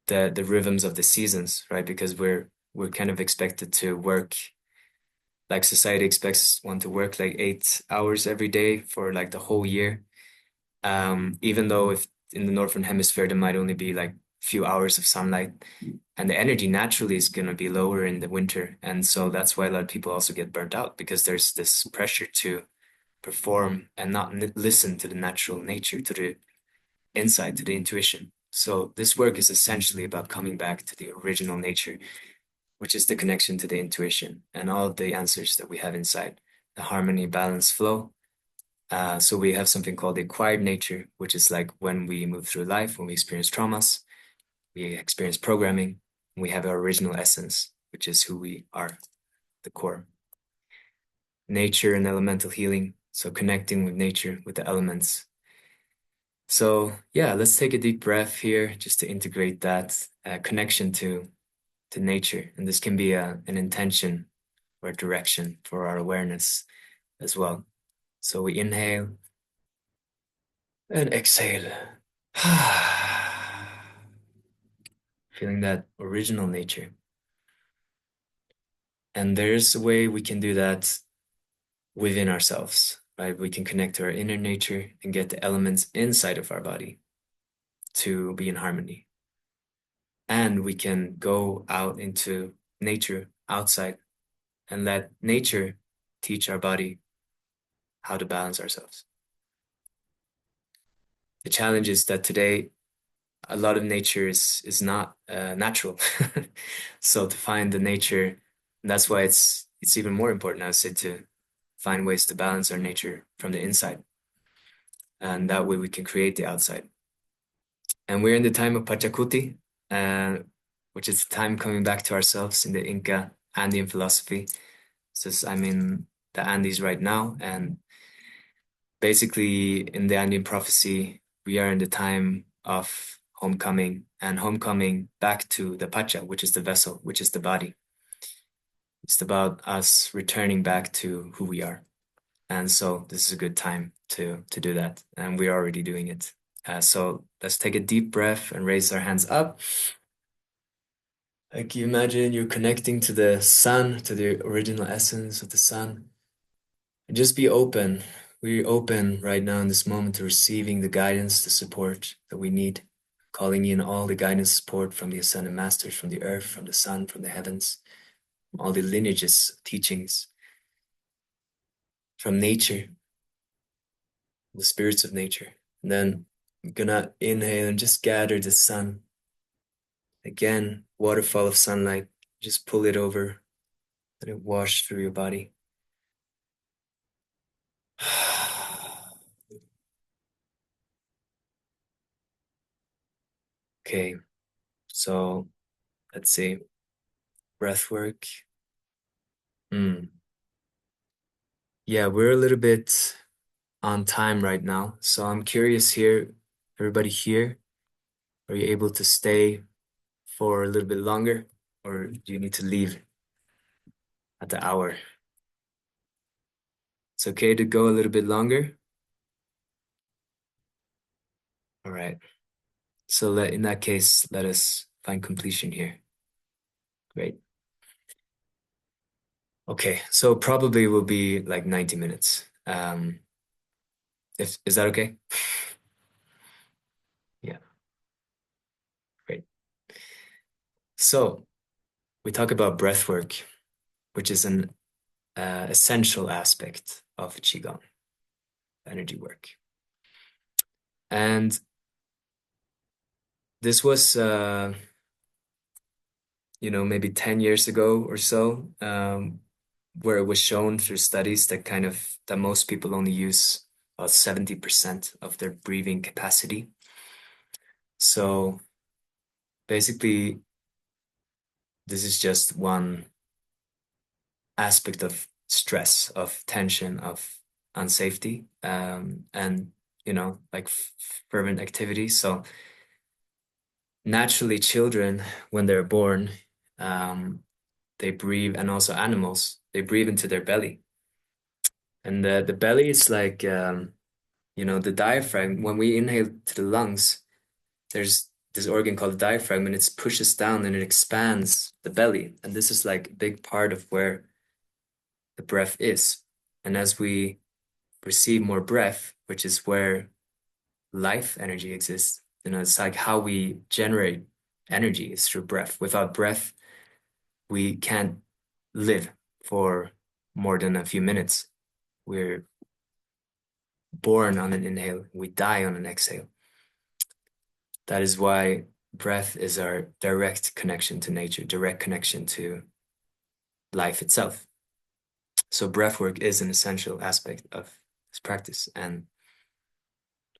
the rhythms of the seasons, right? Because we're kind of expected to work, like society expects one to work like 8 hours every day for like the whole year. Even though if in the northern hemisphere, there might only be like a few hours of sunlight, and the energy naturally is going to be lower in the winter. And so that's why a lot of people also get burnt out, because there's this pressure to perform and not listen to the natural nature, to the insight, to the intuition. So this work is essentially about coming back to the original nature, which is the connection to the intuition and all of the answers that we have inside, the harmony, balance, flow. So we have something called the acquired nature, which is like when we move through life, when we experience traumas, we experience programming, and we have our original essence, which is who we are, the core. Nature and elemental healing, so connecting with nature, with the elements. So yeah, let's take a deep breath here just to integrate that connection to nature. And this can be an intention or a direction for our awareness as well. So we inhale and exhale. Feeling that original nature. And there's a way we can do that within ourselves, right? We can connect to our inner nature and get the elements inside of our body to be in harmony. And we can go out into nature outside and let nature teach our body how to balance ourselves. The challenge is that today a lot of nature is not natural. So to find the nature, that's why it's even more important, I would say, to find ways to balance our nature from the inside. And that way we can create the outside. And we're in the time of Pachacuti, which is the time coming back to ourselves in the Inca Andean philosophy. So I'm in the Andes right now, and basically in the Andean prophecy, we are in the time of homecoming, and homecoming back to the Pacha, which is the vessel, which is the body. It's about us returning back to who we are. And so this is a good time to do that. And we're already doing it. So let's take a deep breath and raise our hands up. Like you imagine you're connecting to the sun, to the original essence of the sun. And just be open. We're open right now in this moment to receiving the guidance, the support that we need. Calling in all the guidance, support from the ascended masters, from the earth, from the sun, from the heavens, from all the lineages, teachings, from nature, the spirits of nature. And then I'm gonna inhale and just gather the sun. Again, waterfall of sunlight. Just pull it over, let it wash through your body. Okay, so let's see. Breathwork. Yeah, we're a little bit on time right now. So I'm curious here, everybody here, are you able to stay for a little bit longer, or do you need to leave at the hour? It's okay to go a little bit longer. All right. So in that case, let us find completion here. Great. Okay, so probably will be like 90 minutes. Is that okay? Yeah, great. So we talk about breath work, which is an essential aspect of QiGong, energy work. And this was, maybe 10 years ago or so, where it was shown through studies that most people only use about 70% of their breathing capacity. So basically, this is just one aspect of stress, of tension, of unsafety, and like fervent activity. So naturally, children, when they're born, they breathe, and also animals, they breathe into their belly. And the belly is like, the diaphragm. When we inhale to the lungs, there's this organ called the diaphragm, and it pushes down and it expands the belly. And this is like a big part of where the breath is. And as we receive more breath, which is where life energy exists, It's like how we generate energy is through breath. Without breath, we can't live for more than a few minutes. We're born on an inhale, we die on an exhale. That is why breath is our direct connection to nature, direct connection to life itself. So breathwork is an essential aspect of this practice, and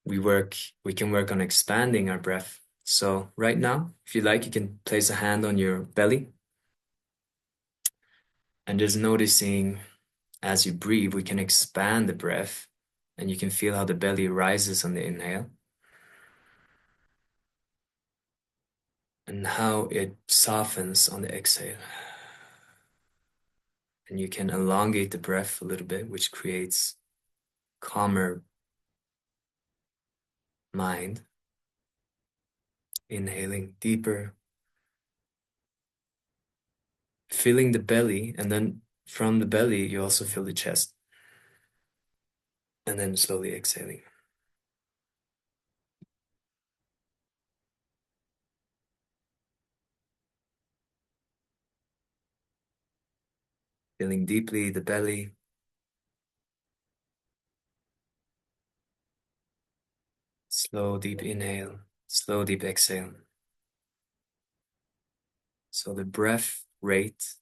we can work on expanding our breath. So right now, if you like, you can place a hand on your belly and just noticing as you breathe, we can expand the breath and you can feel how the belly rises on the inhale and how it softens on the exhale. And you can elongate the breath a little bit, which creates calmer mind. Inhaling deeper, feeling the belly, and then from the belly, you also feel the chest. And then slowly exhaling. Feeling deeply the belly. Slow, deep inhale, slow, deep exhale. So the breath rate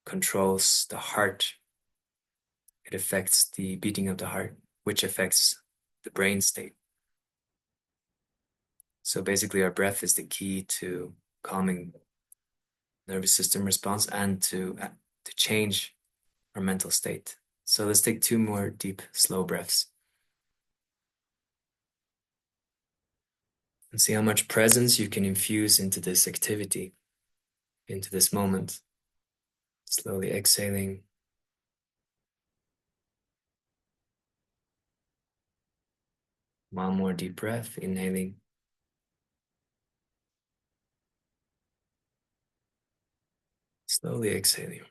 controls the heart. It affects the beating of the heart, which affects the brain state. So basically, our breath is the key to calming nervous system response and to change our mental state. So let's take two more deep, slow breaths and see how much presence you can infuse into this activity, into this moment. Slowly exhaling. One more deep breath, inhaling. Slowly exhaling.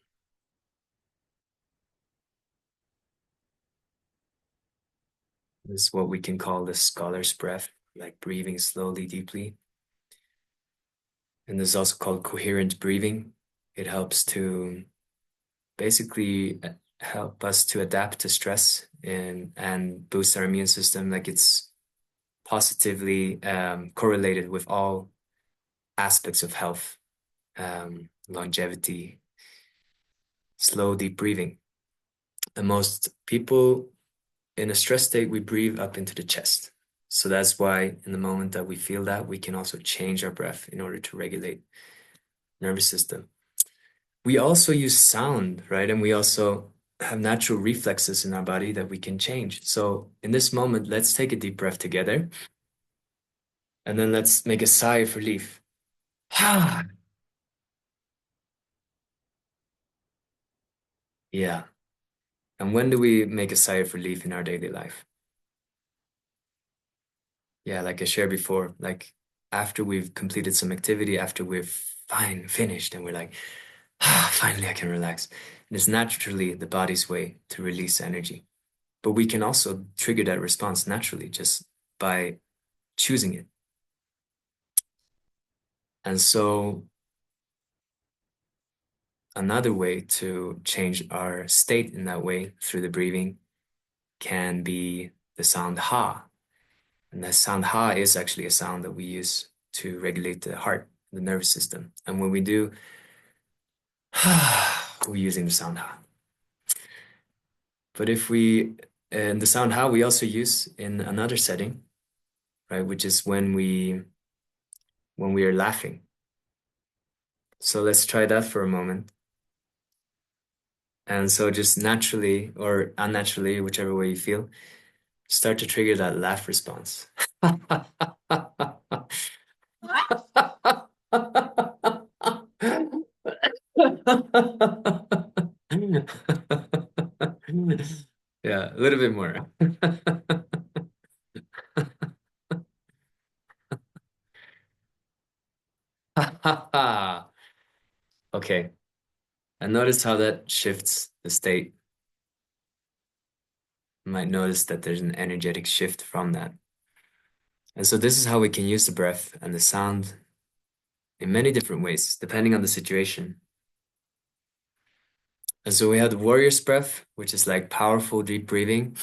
This is what we can call the scholar's breath, like breathing slowly, deeply. And this is also called coherent breathing. It helps to basically help us to adapt to stress and boost our immune system. Like it's positively correlated with all aspects of health, longevity, slow, deep breathing. And most people in a stress state, we breathe up into the chest. So that's why in the moment that we feel that, we can also change our breath in order to regulate nervous system. We also use sound, right? And we also have natural reflexes in our body that we can change. So in this moment, let's take a deep breath together. And then let's make a sigh of relief. Yeah. And when do we make a sigh of relief in our daily life? Yeah, like I shared before, like after we've completed some activity, after we've finished, and we're like, finally I can relax. And it's naturally the body's way to release energy. But we can also trigger that response naturally just by choosing it. And so another way to change our state in that way through the breathing can be the sound ha. And the sound ha is actually a sound that we use to regulate the heart, the nervous system. And when we do, we're using the sound ha. But if we, and the sound ha we also use in another setting, right, which is when we are laughing. So let's try that for a moment. And so just naturally or unnaturally, whichever way you feel, start to trigger that laugh response. Yeah, a little bit more. Okay, and notice how that shifts the state. You might notice that there's an energetic shift from that. And so this is how we can use the breath and the sound in many different ways, depending on the situation. And so we have the warrior's breath, which is like powerful, deep breathing.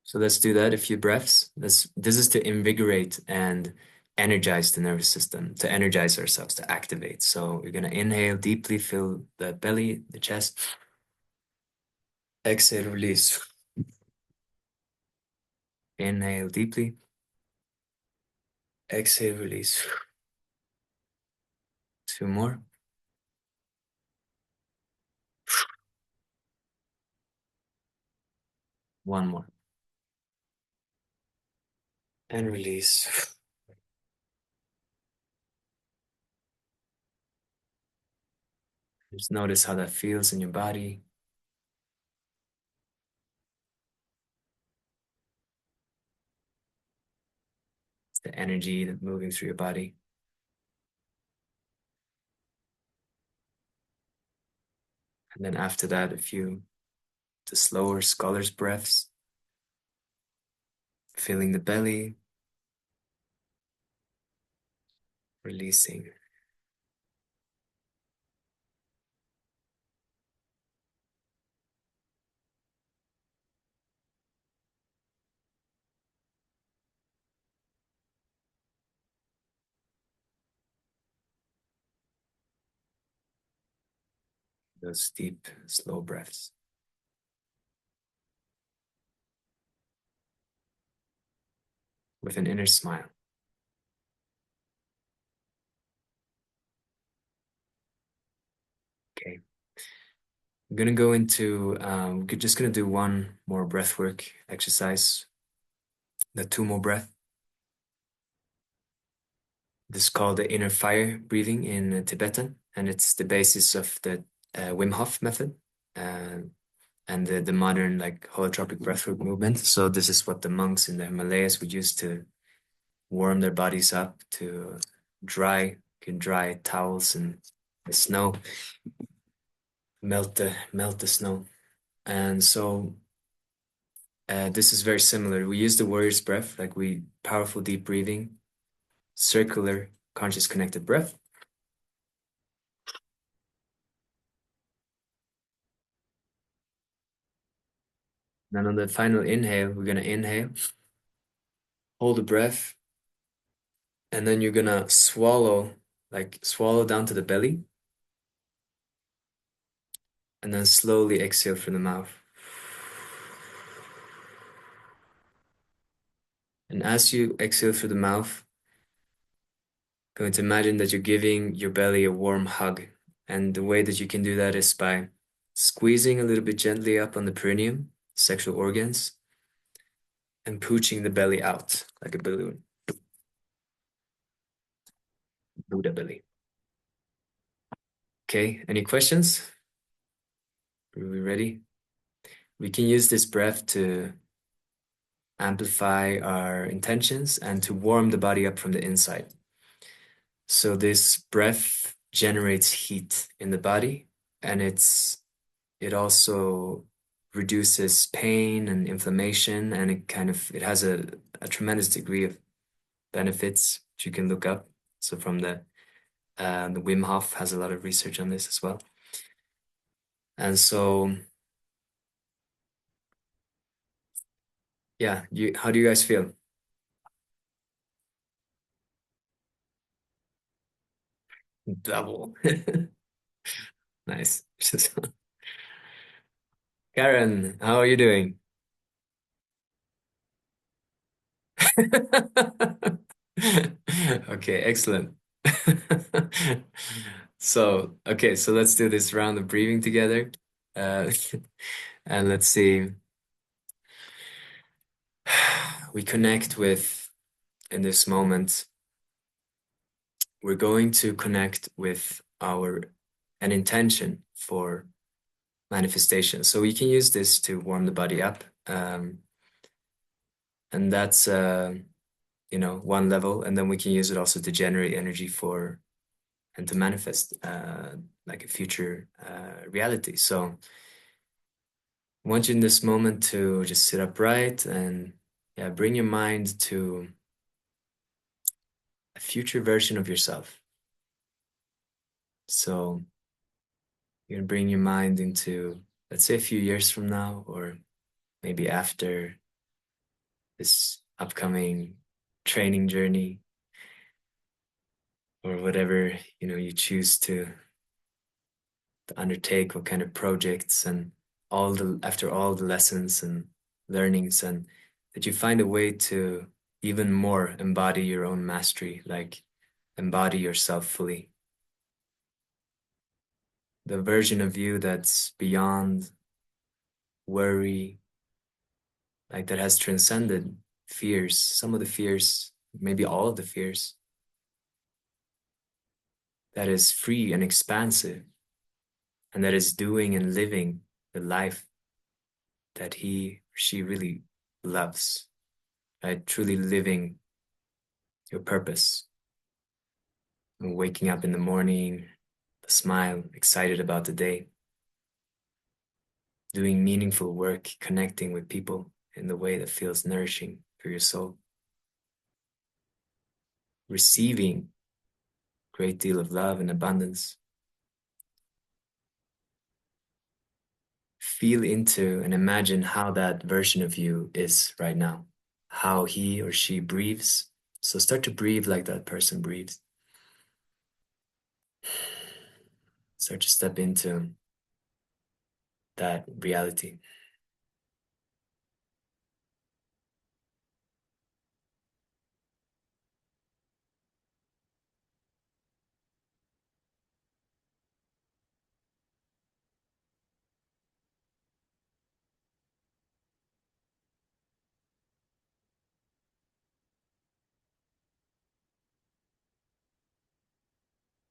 So let's do that, a few breaths. This is to invigorate and energize the nervous system, to energize ourselves, to activate. So we're gonna inhale deeply, fill the belly, the chest. Exhale, release. Inhale deeply. Exhale, release. Two more. One more. And release. Just notice how that feels in your body. It's the energy that moving through your body. And then after that, a few the slower scholar's breaths, filling the belly, releasing. Those deep, slow breaths with an inner smile. Okay. I'm gonna go into, we're just gonna do one more breathwork exercise, the two more breath. This is called the inner fire breathing in Tibetan, and it's the basis of the Wim Hof method and the modern like holotropic breathwork movement. So this is what the monks in the Himalayas would use to warm their bodies up, to can dry towels and the snow, melt the snow. And so this is very similar. We use the warrior's breath, like we powerful deep breathing, circular conscious connected breath. Then on the final inhale, we're gonna inhale, hold the breath, and then you're gonna swallow, like swallow down to the belly, and then slowly exhale from the mouth. And as you exhale through the mouth, going to imagine that you're giving your belly a warm hug. And the way that you can do that is by squeezing a little bit gently up on the perineum, sexual organs, and pooching the belly out like a balloon. Buddha belly. Okay, any questions? Are we ready? We can use this breath to amplify our intentions and to warm the body up from the inside. So this breath generates heat in the body, and it also reduces pain and inflammation, and it has a tremendous degree of benefits which you can look up. So from the Wim Hof has a lot of research on this as well. And so yeah, how do you guys feel? Double. Nice. Karen, how are you doing? Okay, excellent. So, okay, so let's do this round of breathing together. Uh, and let's see. We connect with, in this moment, we're going to connect with an intention for manifestation. So we can use this to warm the body up. And that's, one level. And then we can use it also to generate energy and to manifest like a future reality. So I want you in this moment to just sit upright and Yeah, bring your mind to a future version of yourself. So you're gonna bring your mind into, let's say, a few years from now, or maybe after this upcoming training journey, or whatever, you choose to undertake, what kind of projects, and after all the lessons and learnings, and that you find a way to even more embody your own mastery, like embody yourself fully. The version of you that's beyond worry, like that has transcended fears, some of the fears, maybe all of the fears, that is free and expansive, and that is doing and living the life that he or she really loves, right? Truly living your purpose, and waking up in the morning, the smile, excited about the day, doing meaningful work, connecting with people in the way that feels nourishing for your soul, receiving a great deal of love and abundance. Feel into and imagine how that version of you is right now, how he or she breathes. So start to breathe like that person breathes. Start to step into that reality.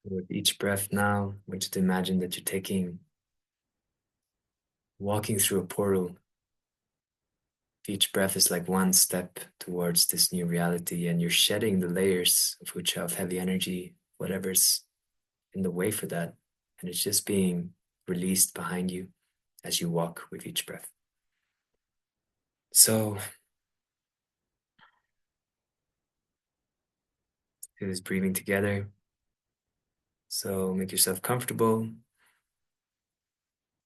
With each breath now, I want you to imagine that you're walking through a portal. Each breath is like one step towards this new reality, and you're shedding the layers of which have heavy energy, whatever's in the way for that. And it's just being released behind you as you walk with each breath. So, it is breathing together. So, make yourself comfortable.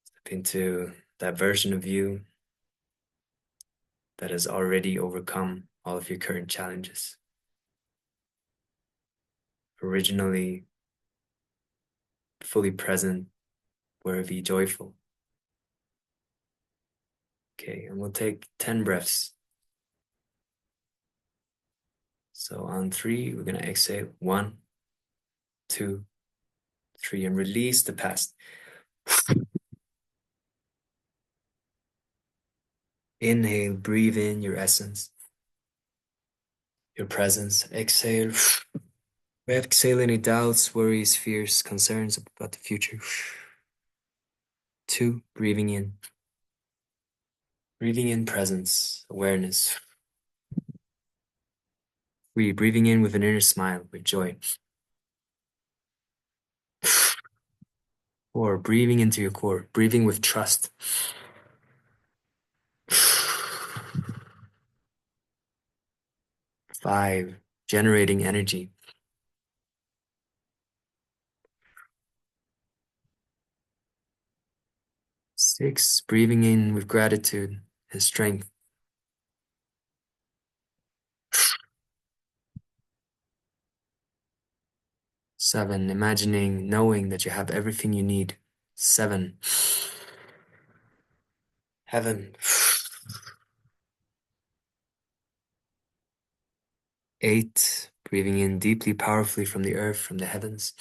Step into that version of you that has already overcome all of your current challenges. Originally fully present, worthy, joyful. Okay, and we'll take 10 breaths. So on 3, we're gonna exhale. 1, 2, 3, and release the past. Inhale, breathe in your essence, your presence. Exhale. Exhale any doubts, worries, fears, concerns about the future. 2, breathing in. Breathing in presence, awareness. 3, breathing in with an inner smile, with joy. 4, breathing into your core, breathing with trust. 5, generating energy. 6, breathing in with gratitude and strength. 7, imagining, knowing that you have everything you need. 7, heaven. 8, breathing in deeply, powerfully from the earth, from the heavens.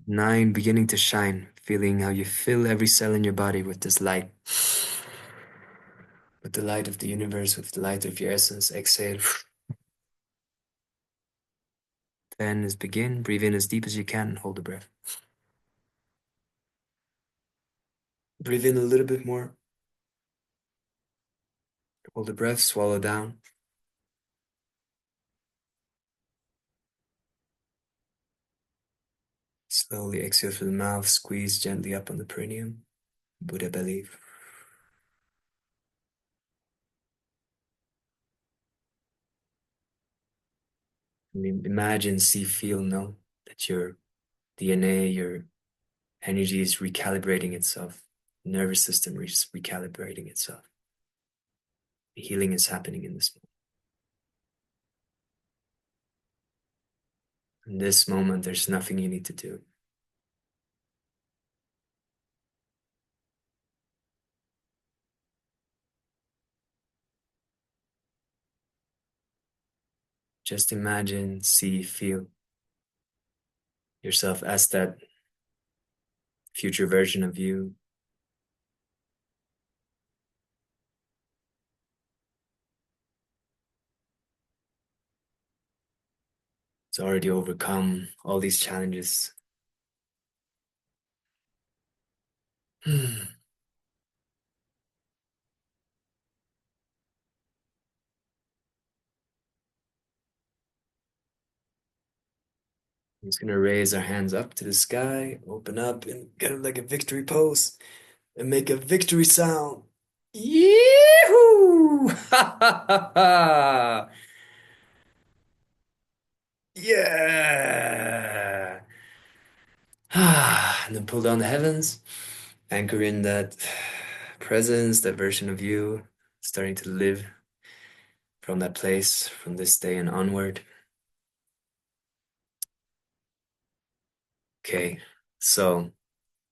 9, beginning to shine, feeling how you fill every cell in your body with this light. With the light of the universe, with the light of your essence. Exhale. 10 is begin. Breathe in as deep as you can and hold the breath. Breathe in a little bit more. Hold the breath, swallow down. Slowly exhale through the mouth, squeeze gently up on the perineum. Buddha belly. Imagine, see, feel, know that your DNA, your energy is recalibrating itself. Nervous system is recalibrating itself. The healing is happening in this moment. In this moment, there's nothing you need to do. Just imagine, see, feel yourself as that future version of you. It's already overcome all these challenges. I'm just gonna raise our hands up to the sky, open up, and get it like a victory pose, and make a victory sound. Yee-hoo! Ha ha ha ha! Yeah! And then pull down the heavens, anchor in that presence, that version of you, starting to live from that place, from this day and onward. Okay, so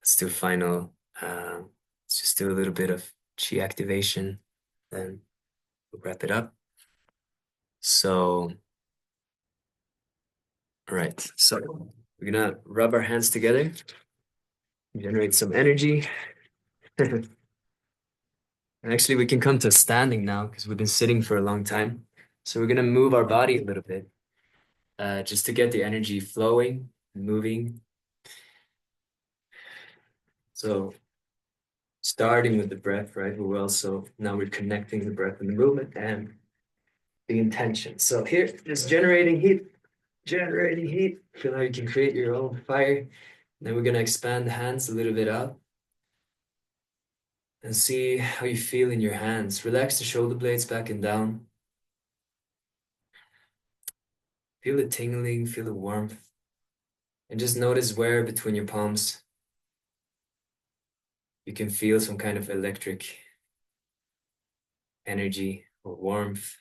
let's do final. Let's just do a little bit of chi activation, then we'll wrap it up. So, all right. So we're gonna rub our hands together, generate some energy. And actually, we can come to standing now because we've been sitting for a long time. So we're gonna move our body a little bit, just to get the energy flowing, moving. So starting with the breath, right? But we're also now we're connecting the breath and the movement and the intention. So here, just generating heat, generating heat. Feel how you can create your own fire. Then we're gonna expand the hands a little bit out and see how you feel in your hands. Relax the shoulder blades back and down. Feel the tingling, feel the warmth, and just notice where between your palms you can feel some kind of electric energy or warmth.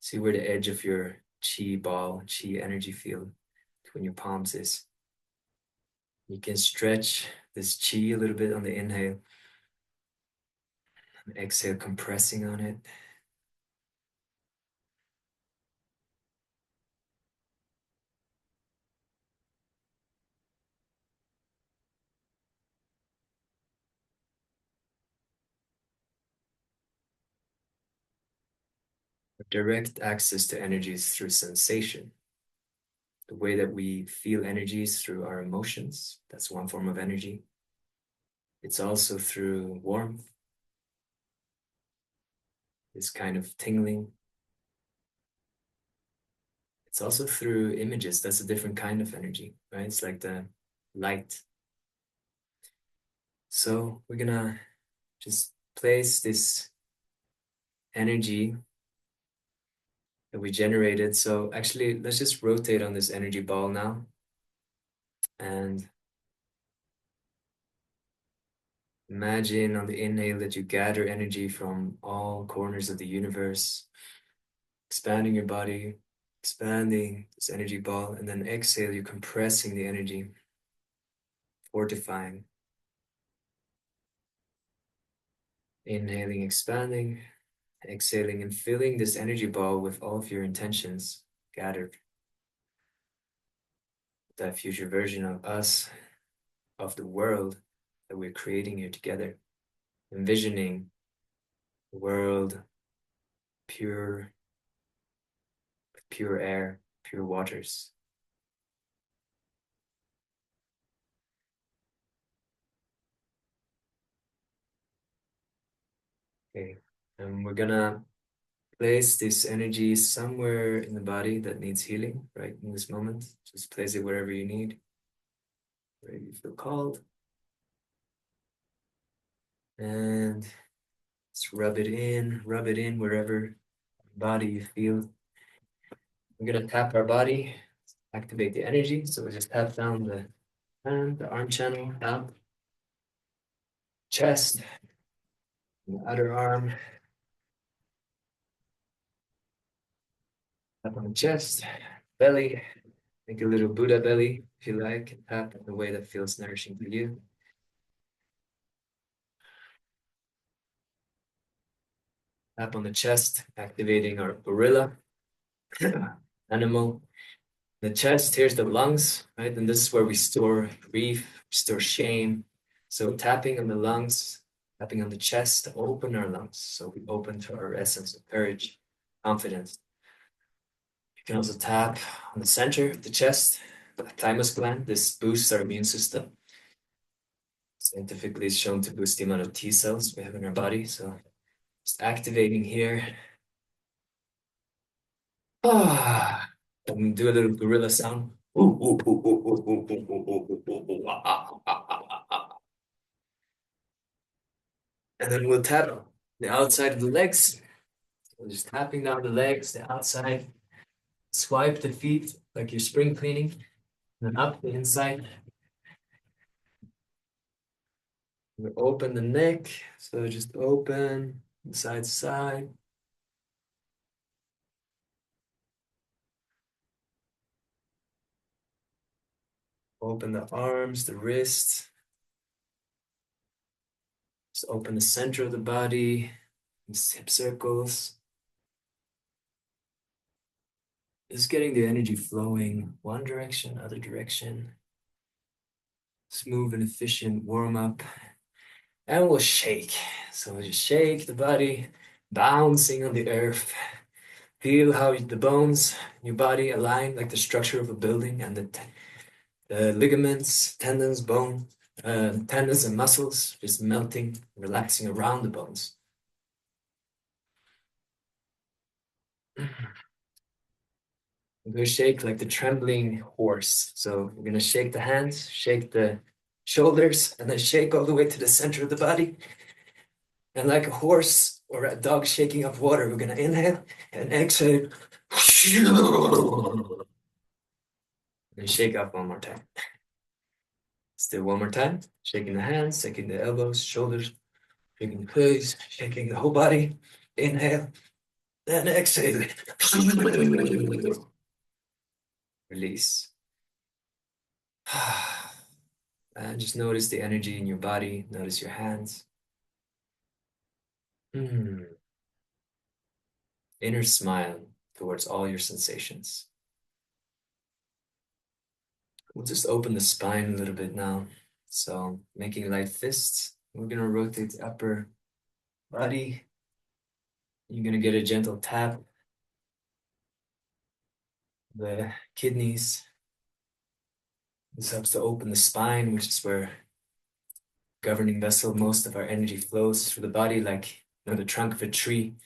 See where the edge of your chi ball, chi energy field between your palms is. You can stretch this chi a little bit on the inhale. And exhale, compressing on it. Direct access to energies through sensation. The way that we feel energies through our emotions, that's one form of energy. It's also through warmth, this kind of tingling. It's also through images, that's a different kind of energy, right? It's like the light. So we're gonna just place this energy that we generated. So actually, let's just rotate on this energy ball now. And imagine on the inhale that you gather energy from all corners of the universe, expanding your body, expanding this energy ball, and then exhale, you're compressing the energy, fortifying. Inhaling, expanding, exhaling, and filling this energy ball with all of your intentions gathered. That future version of us, of the world that we're creating here together. Envisioning the world pure, with pure air, pure waters. Okay, and we're gonna place this energy somewhere in the body that needs healing right in this moment. Just place it wherever you need, wherever you feel called. And let's rub it in wherever body you feel. We're gonna tap our body, activate the energy. So we just tap down the hand, the arm channel, up, chest, the other arm, tap on the chest, belly. Make a little Buddha belly if you like, and tap in the way that feels nourishing for you. Tap on the chest, activating our gorilla animal. The chest, here's the lungs, right? And this is where we store grief, store shame. So tapping on the lungs, tapping on the chest to open our lungs. So we open to our essence of courage, confidence. You can also tap on the center of the chest, the thymus gland. This boosts our immune system. Scientifically, it's shown to boost the amount of T cells we have in our body. So just activating here. Ah, and do a little gorilla sound. And then we'll tap the outside of the legs. We're just tapping down the legs, the outside. Swipe the feet like you're spring cleaning. And then up the inside. We open the neck. So just open side to side. Open the arms, the wrists. Just open the center of the body, hip circles. Just getting the energy flowing one direction, other direction. Smooth and efficient warm up. And we'll shake. So we'll just shake the body, bouncing on the earth. Feel how the bones in your body align like the structure of a building, and the ligaments, tendons, tendons and muscles just melting, relaxing around the bones. We're going to shake like the trembling horse. So we're going to shake the hands, shake the shoulders, and then shake all the way to the center of the body. And like a horse or a dog shaking up water, we're going to inhale and exhale. And shake up one more time. Still one more time. Shaking the hands, shaking the elbows, shoulders, shaking the face, shaking the whole body. Inhale, then exhale. Release. And just notice the energy in your body. Notice your hands. Inner smile towards all your sensations. We'll just open the spine a little bit now. So making light fists. We're going to rotate the upper body. You're going to get a gentle tap. The kidneys. This helps to open the spine, which is where governing vessel, most of our energy flows through the body, like the trunk of a tree.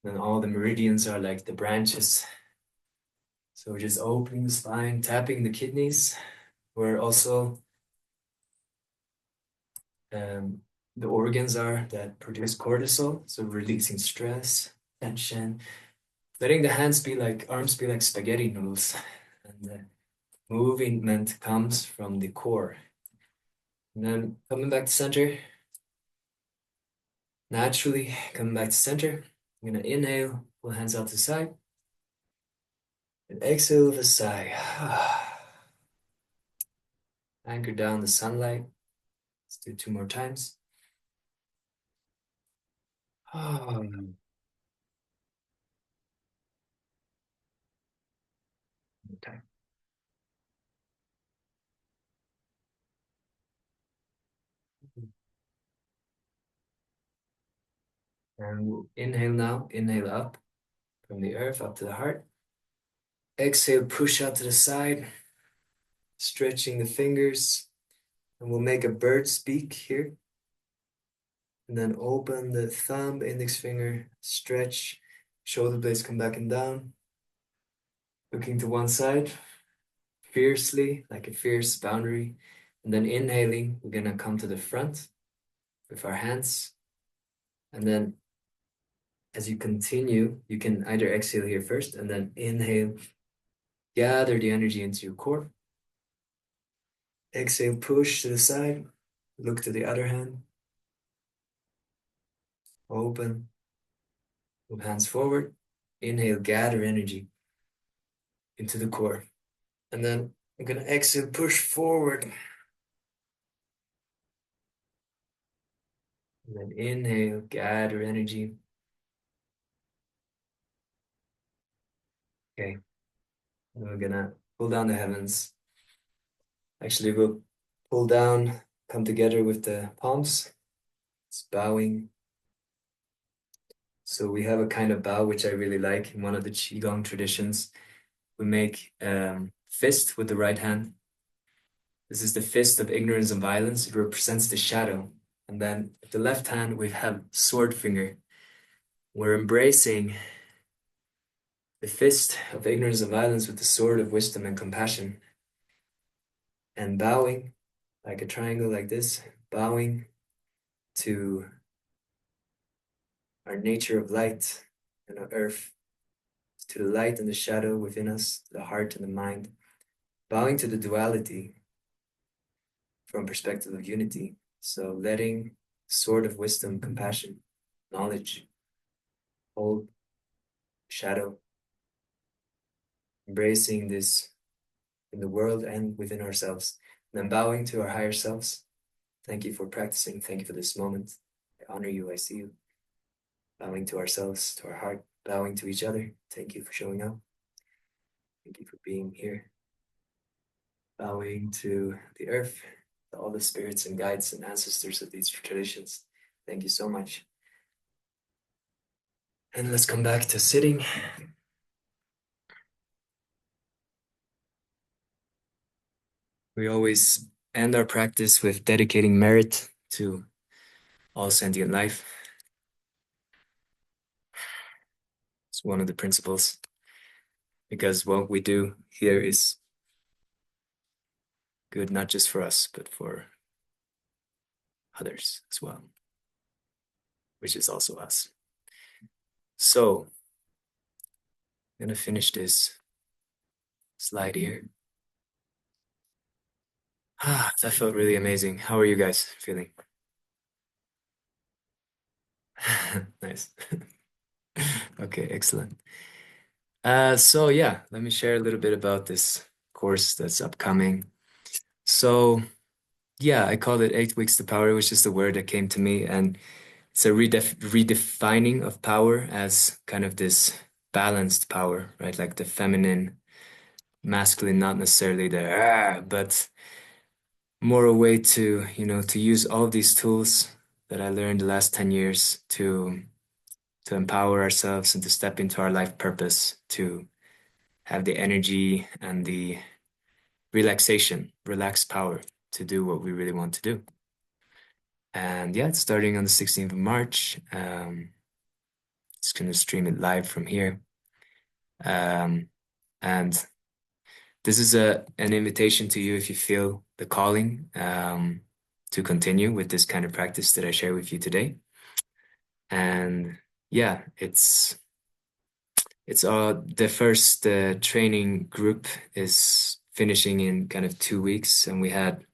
And all the meridians are like the branches. So we're just opening the spine, tapping the kidneys. We're also the organs are that produce cortisol, so releasing stress, tension, letting the arms be like spaghetti noodles, and the movement comes from the core. And then coming back to center, naturally coming back to center. I'm gonna inhale, pull hands out to the side, and exhale with a sigh. Anchor down the sunlight. Let's do 2 more times. One more time. And we'll inhale now, inhale up from the earth up to the heart. Exhale, push out to the side, stretching the fingers. And we'll make a bird's beak here. And then open the thumb, index finger, stretch, shoulder blades come back and down. Looking to one side, fiercely, like a fierce boundary. And then inhaling, we're gonna come to the front. with our hands. And then as you continue, you can either exhale here first and then inhale, gather the energy into your core. Exhale, push to the side, look to the other hand, open, move hands forward. Inhale, gather energy into the core. And then I'm gonna exhale, push forward. And then inhale, gather energy. Okay. And we're gonna pull down the heavens. Actually, we'll pull down, come together with the palms. It's bowing. So we have a kind of bow which I really like in one of the Qigong traditions. We make fist with the right hand. This is the fist of ignorance and violence. It represents the shadow. And then with the left hand, we have sword finger. We're embracing the fist of ignorance and violence with the sword of wisdom and compassion. And bowing like a triangle like this, bowing to our nature of light and our earth, to the light and the shadow within us, the heart and the mind, bowing to the duality from perspective of unity. So letting sword of wisdom, compassion, knowledge, hold, shadow, embracing this in the world and within ourselves. And then bowing to our higher selves. Thank you for practicing. Thank you for this moment. I honor you. I see you. Bowing to ourselves, to our heart, bowing to each other. Thank you for showing up. Thank you for being here. Bowing to the earth, to all the spirits and guides and ancestors of these traditions. Thank you so much. And let's come back to sitting. We always end our practice with dedicating merit to all sentient life. It's one of the principles, because what we do here is good not just for us, but for others as well, which is also us. So I'm gonna finish this slide here. That felt really amazing. How are you guys feeling? Nice. Okay, excellent. So yeah, let me share a little bit about this course that's upcoming. So yeah, I called it 8 Weeks to Power, which is the word that came to me, and it's a redefining of power as kind of this balanced power, right? Like the feminine, masculine, not necessarily the but more a way to, to use all of these tools that I learned the last 10 years to empower ourselves and to step into our life purpose, to have the energy and the relaxed power to do what we really want to do. And yeah, it's starting on the 16th of March. It's going to stream it live from here. And this is an invitation to you if you feel the calling to continue with this kind of practice that I share with you today. And yeah, it's the first training group is finishing in kind of 2 weeks, and we had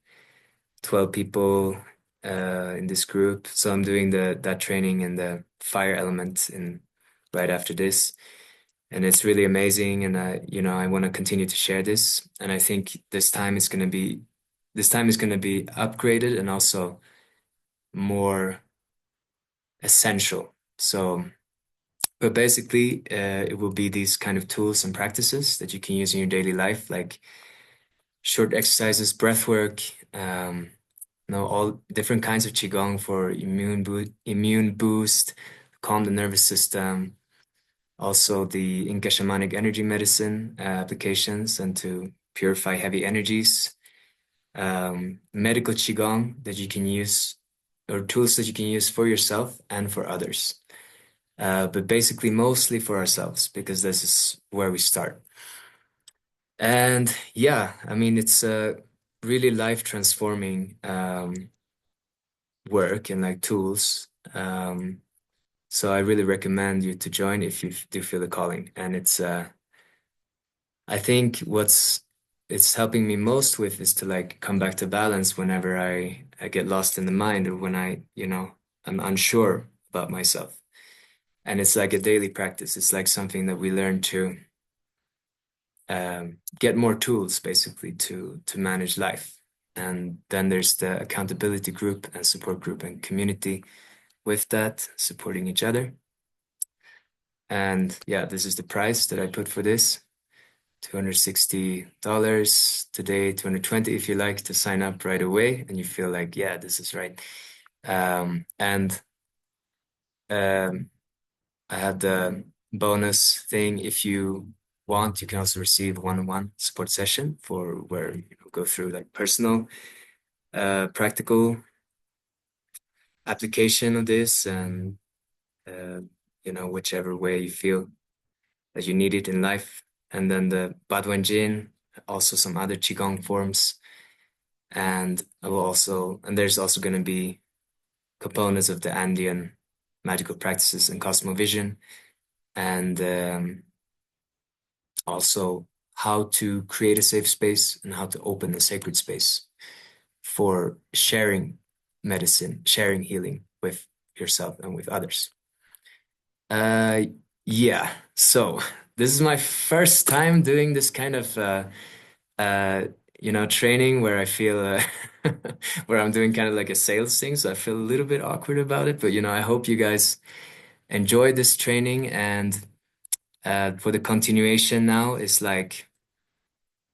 12 people in this group. So I'm doing that training in the fire element in right after this. And it's really amazing. And I want to continue to share this. And I think this time is going to be upgraded and also more essential. So, but basically, it will be these kind of tools and practices that you can use in your daily life, like short exercises, breath work, all different kinds of qigong for immune boost, calm the nervous system. Also, the Inca shamanic energy medicine applications and to purify heavy energies. Medical qigong that you can use, or tools that you can use for yourself and for others. But basically, mostly for ourselves, because this is where we start. And yeah, I mean, it's really life transforming work and like tools. So I really recommend you to join if you do feel the calling. And I think what's it's helping me most with is to like come back to balance whenever I get lost in the mind or when I'm unsure about myself. And it's like a daily practice. It's like something that we learn to get more tools basically to manage life. And then there's the accountability group and support group and community with that, supporting each other. And yeah, this is the price that I put for this. $260 today, 220 if you like to sign up right away and you feel like, yeah, this is right. And um, I have the bonus thing. If you want, you can also receive one-on-one support session for where go through like personal, practical application of this and uh, whichever way you feel that you need it in life. And then the Badwenjin, also some other Qigong forms. And there's also going to be components of the Andean magical practices and cosmovision, and also how to create a safe space and how to open a sacred space for sharing medicine, sharing healing with yourself and with others. Uh, yeah. So this is my first time doing this kind of uh, training where I feel where I'm doing kind of like a sales thing, so I feel a little bit awkward about it. But I hope you guys enjoy this training, and for the continuation now is like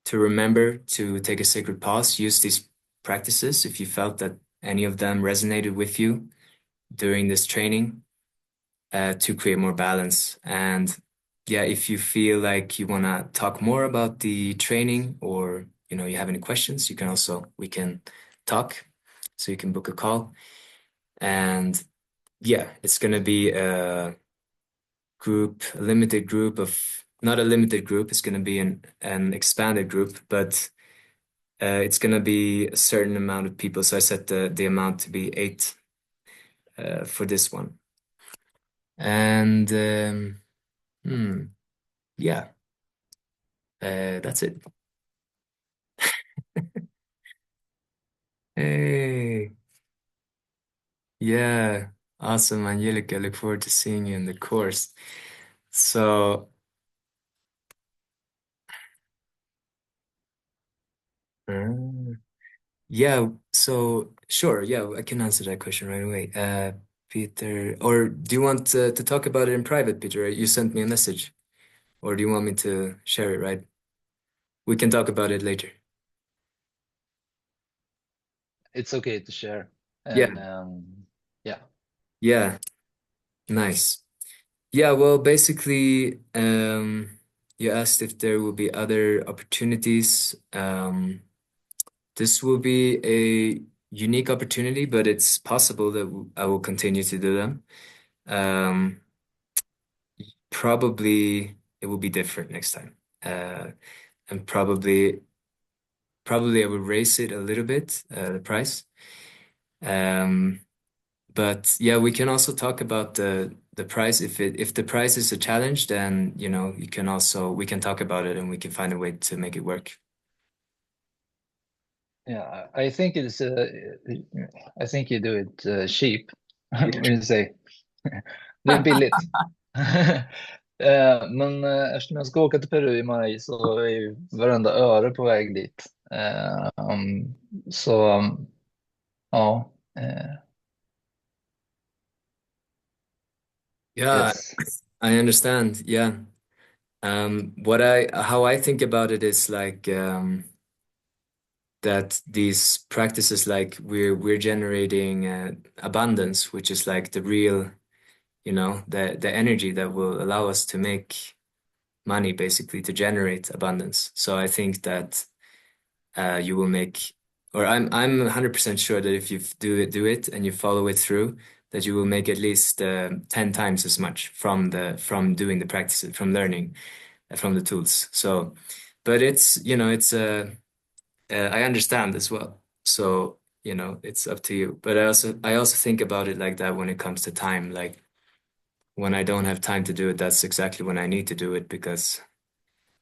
to remember to take a sacred pause, use these practices if you felt that any of them resonated with you during this training, to create more balance. And yeah, if you feel like you want to talk more about the training or you have any questions, we can talk. So you can book a call. And yeah, it's going to be a limited group of, not a limited group, it's going to be an expanded group, but it's going to be a certain amount of people. So I set the amount to be 8 for this one. And yeah, that's it. Hey, yeah, awesome, Angelica. Look forward to seeing you in the course. So, uh, yeah, so sure, yeah, I can answer that question right away. Peter, or do you want to talk about it in private, Peter? You sent me a message, or do you want me to share it, right? We can talk about it later. It's okay to share. Yeah, And yeah. yeah, nice. Yeah, well, basically, you asked if there will be other opportunities. This will be a unique opportunity, but it's possible that I will continue to do them. Um, Probably it will be different next time. And probably I will raise it a little bit, the price. Um, but yeah, we can also talk about the price. If the price is a challenge, then we can talk about it and we can find a way to make it work. Yeah, I think it's I think you do it cheap Yeah. when you say det är billigt. Men eftersom jag ska åka till Peru i maj så är ju varenda öre på väg dit. Så ja, Yeah, yes. I understand. Yeah. How I think about it is like that these practices, like we're generating abundance, which is like the real, the energy that will allow us to make money, basically to generate abundance. So I think that you will make, or I'm 100% sure that if you do it and you follow it through, that you will make at least 10 times as much from doing the practices, from learning from the tools. So, but it's I understand as well. So you know, it's up to you. But I also think about it like that when it comes to time. Like when I don't have time to do it, that's exactly when I need to do it because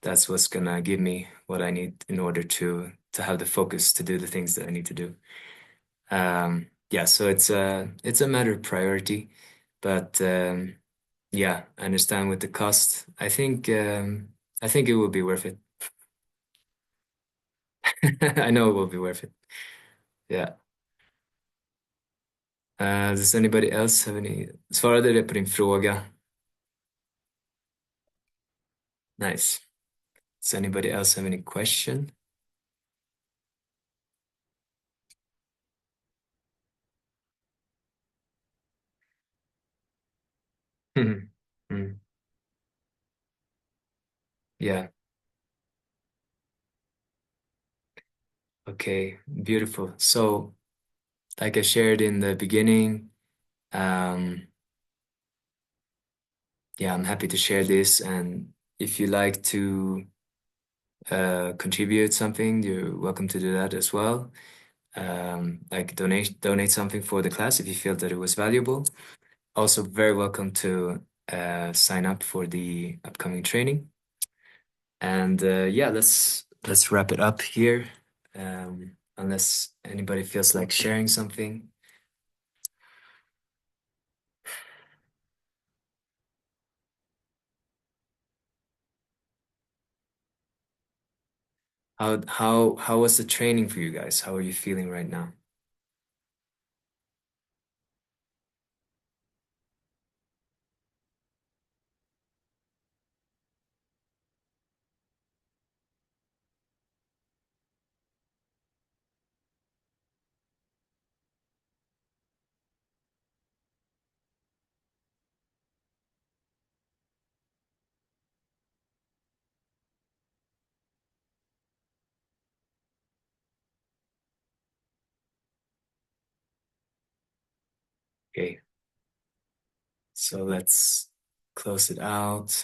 that's what's gonna give me what I need in order to have the focus to do the things that I need to do. Yeah, so it's a matter of priority, but yeah, I understand with the cost. I think it will be worth it. I know it will be worth it. Yeah. Does anybody else have any? Svarade det på din fråga? Nice. Does anybody else have any question? Mhm. Mm. Yeah. Okay. Beautiful. So, like I shared in the beginning, um, yeah, I'm happy to share this. And if you like to contribute something, you're welcome to do that as well. Like donate something for the class if you feel that it was valuable. Also, very welcome to sign up for the upcoming training. And yeah, let's wrap it up here. Unless anybody feels like sharing something. How was the training for you guys? How are you feeling right now? Okay, so let's close it out.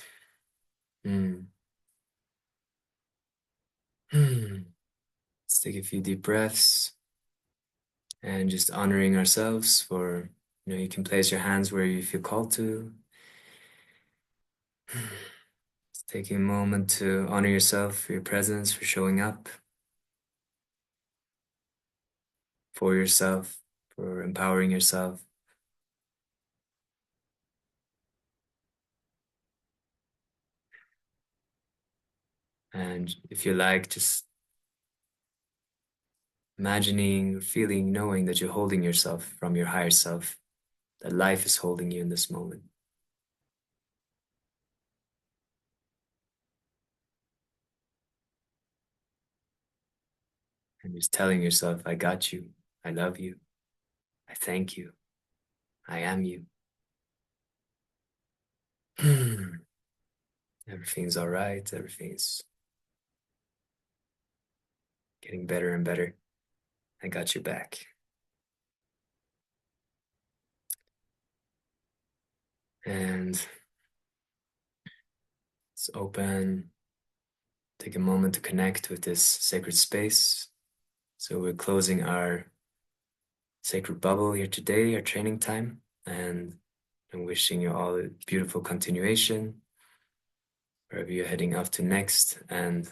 Hmm. Hmm. Let's take a few deep breaths and just honoring ourselves for, you can place your hands where you feel called to. Just taking a moment to honor yourself for your presence, for showing up for yourself, for empowering yourself. And if you like, just imagining, feeling, knowing that you're holding yourself from your higher self, that life is holding you in this moment. And just telling yourself, I got you. I love you. I thank you. I am you. Everything's all right. Everything's getting better and better. I got you back. And it's open. Take a moment to connect with this sacred space. So we're closing our sacred bubble here today, our training time, and I'm wishing you all a beautiful continuation wherever you're heading off to next. And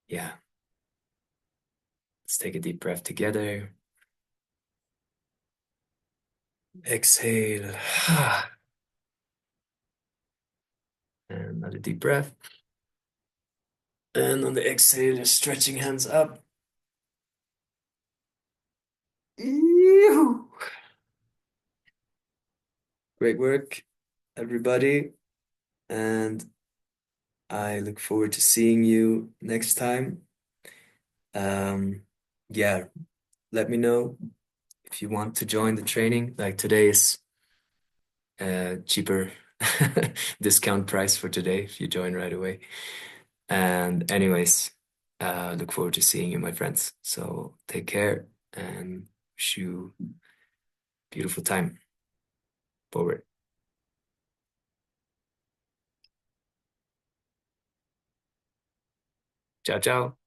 yeah, let's take a deep breath together. Exhale. And another deep breath. And on the exhale, just stretching hands up. Ew. Great work, everybody. And I look forward to seeing you next time. Um, yeah, let me know if you want to join the training. Like today is cheaper discount price for today if you join right away. And anyways, look forward to seeing you, my friends. So take care and wish you beautiful time forward. Ciao, ciao.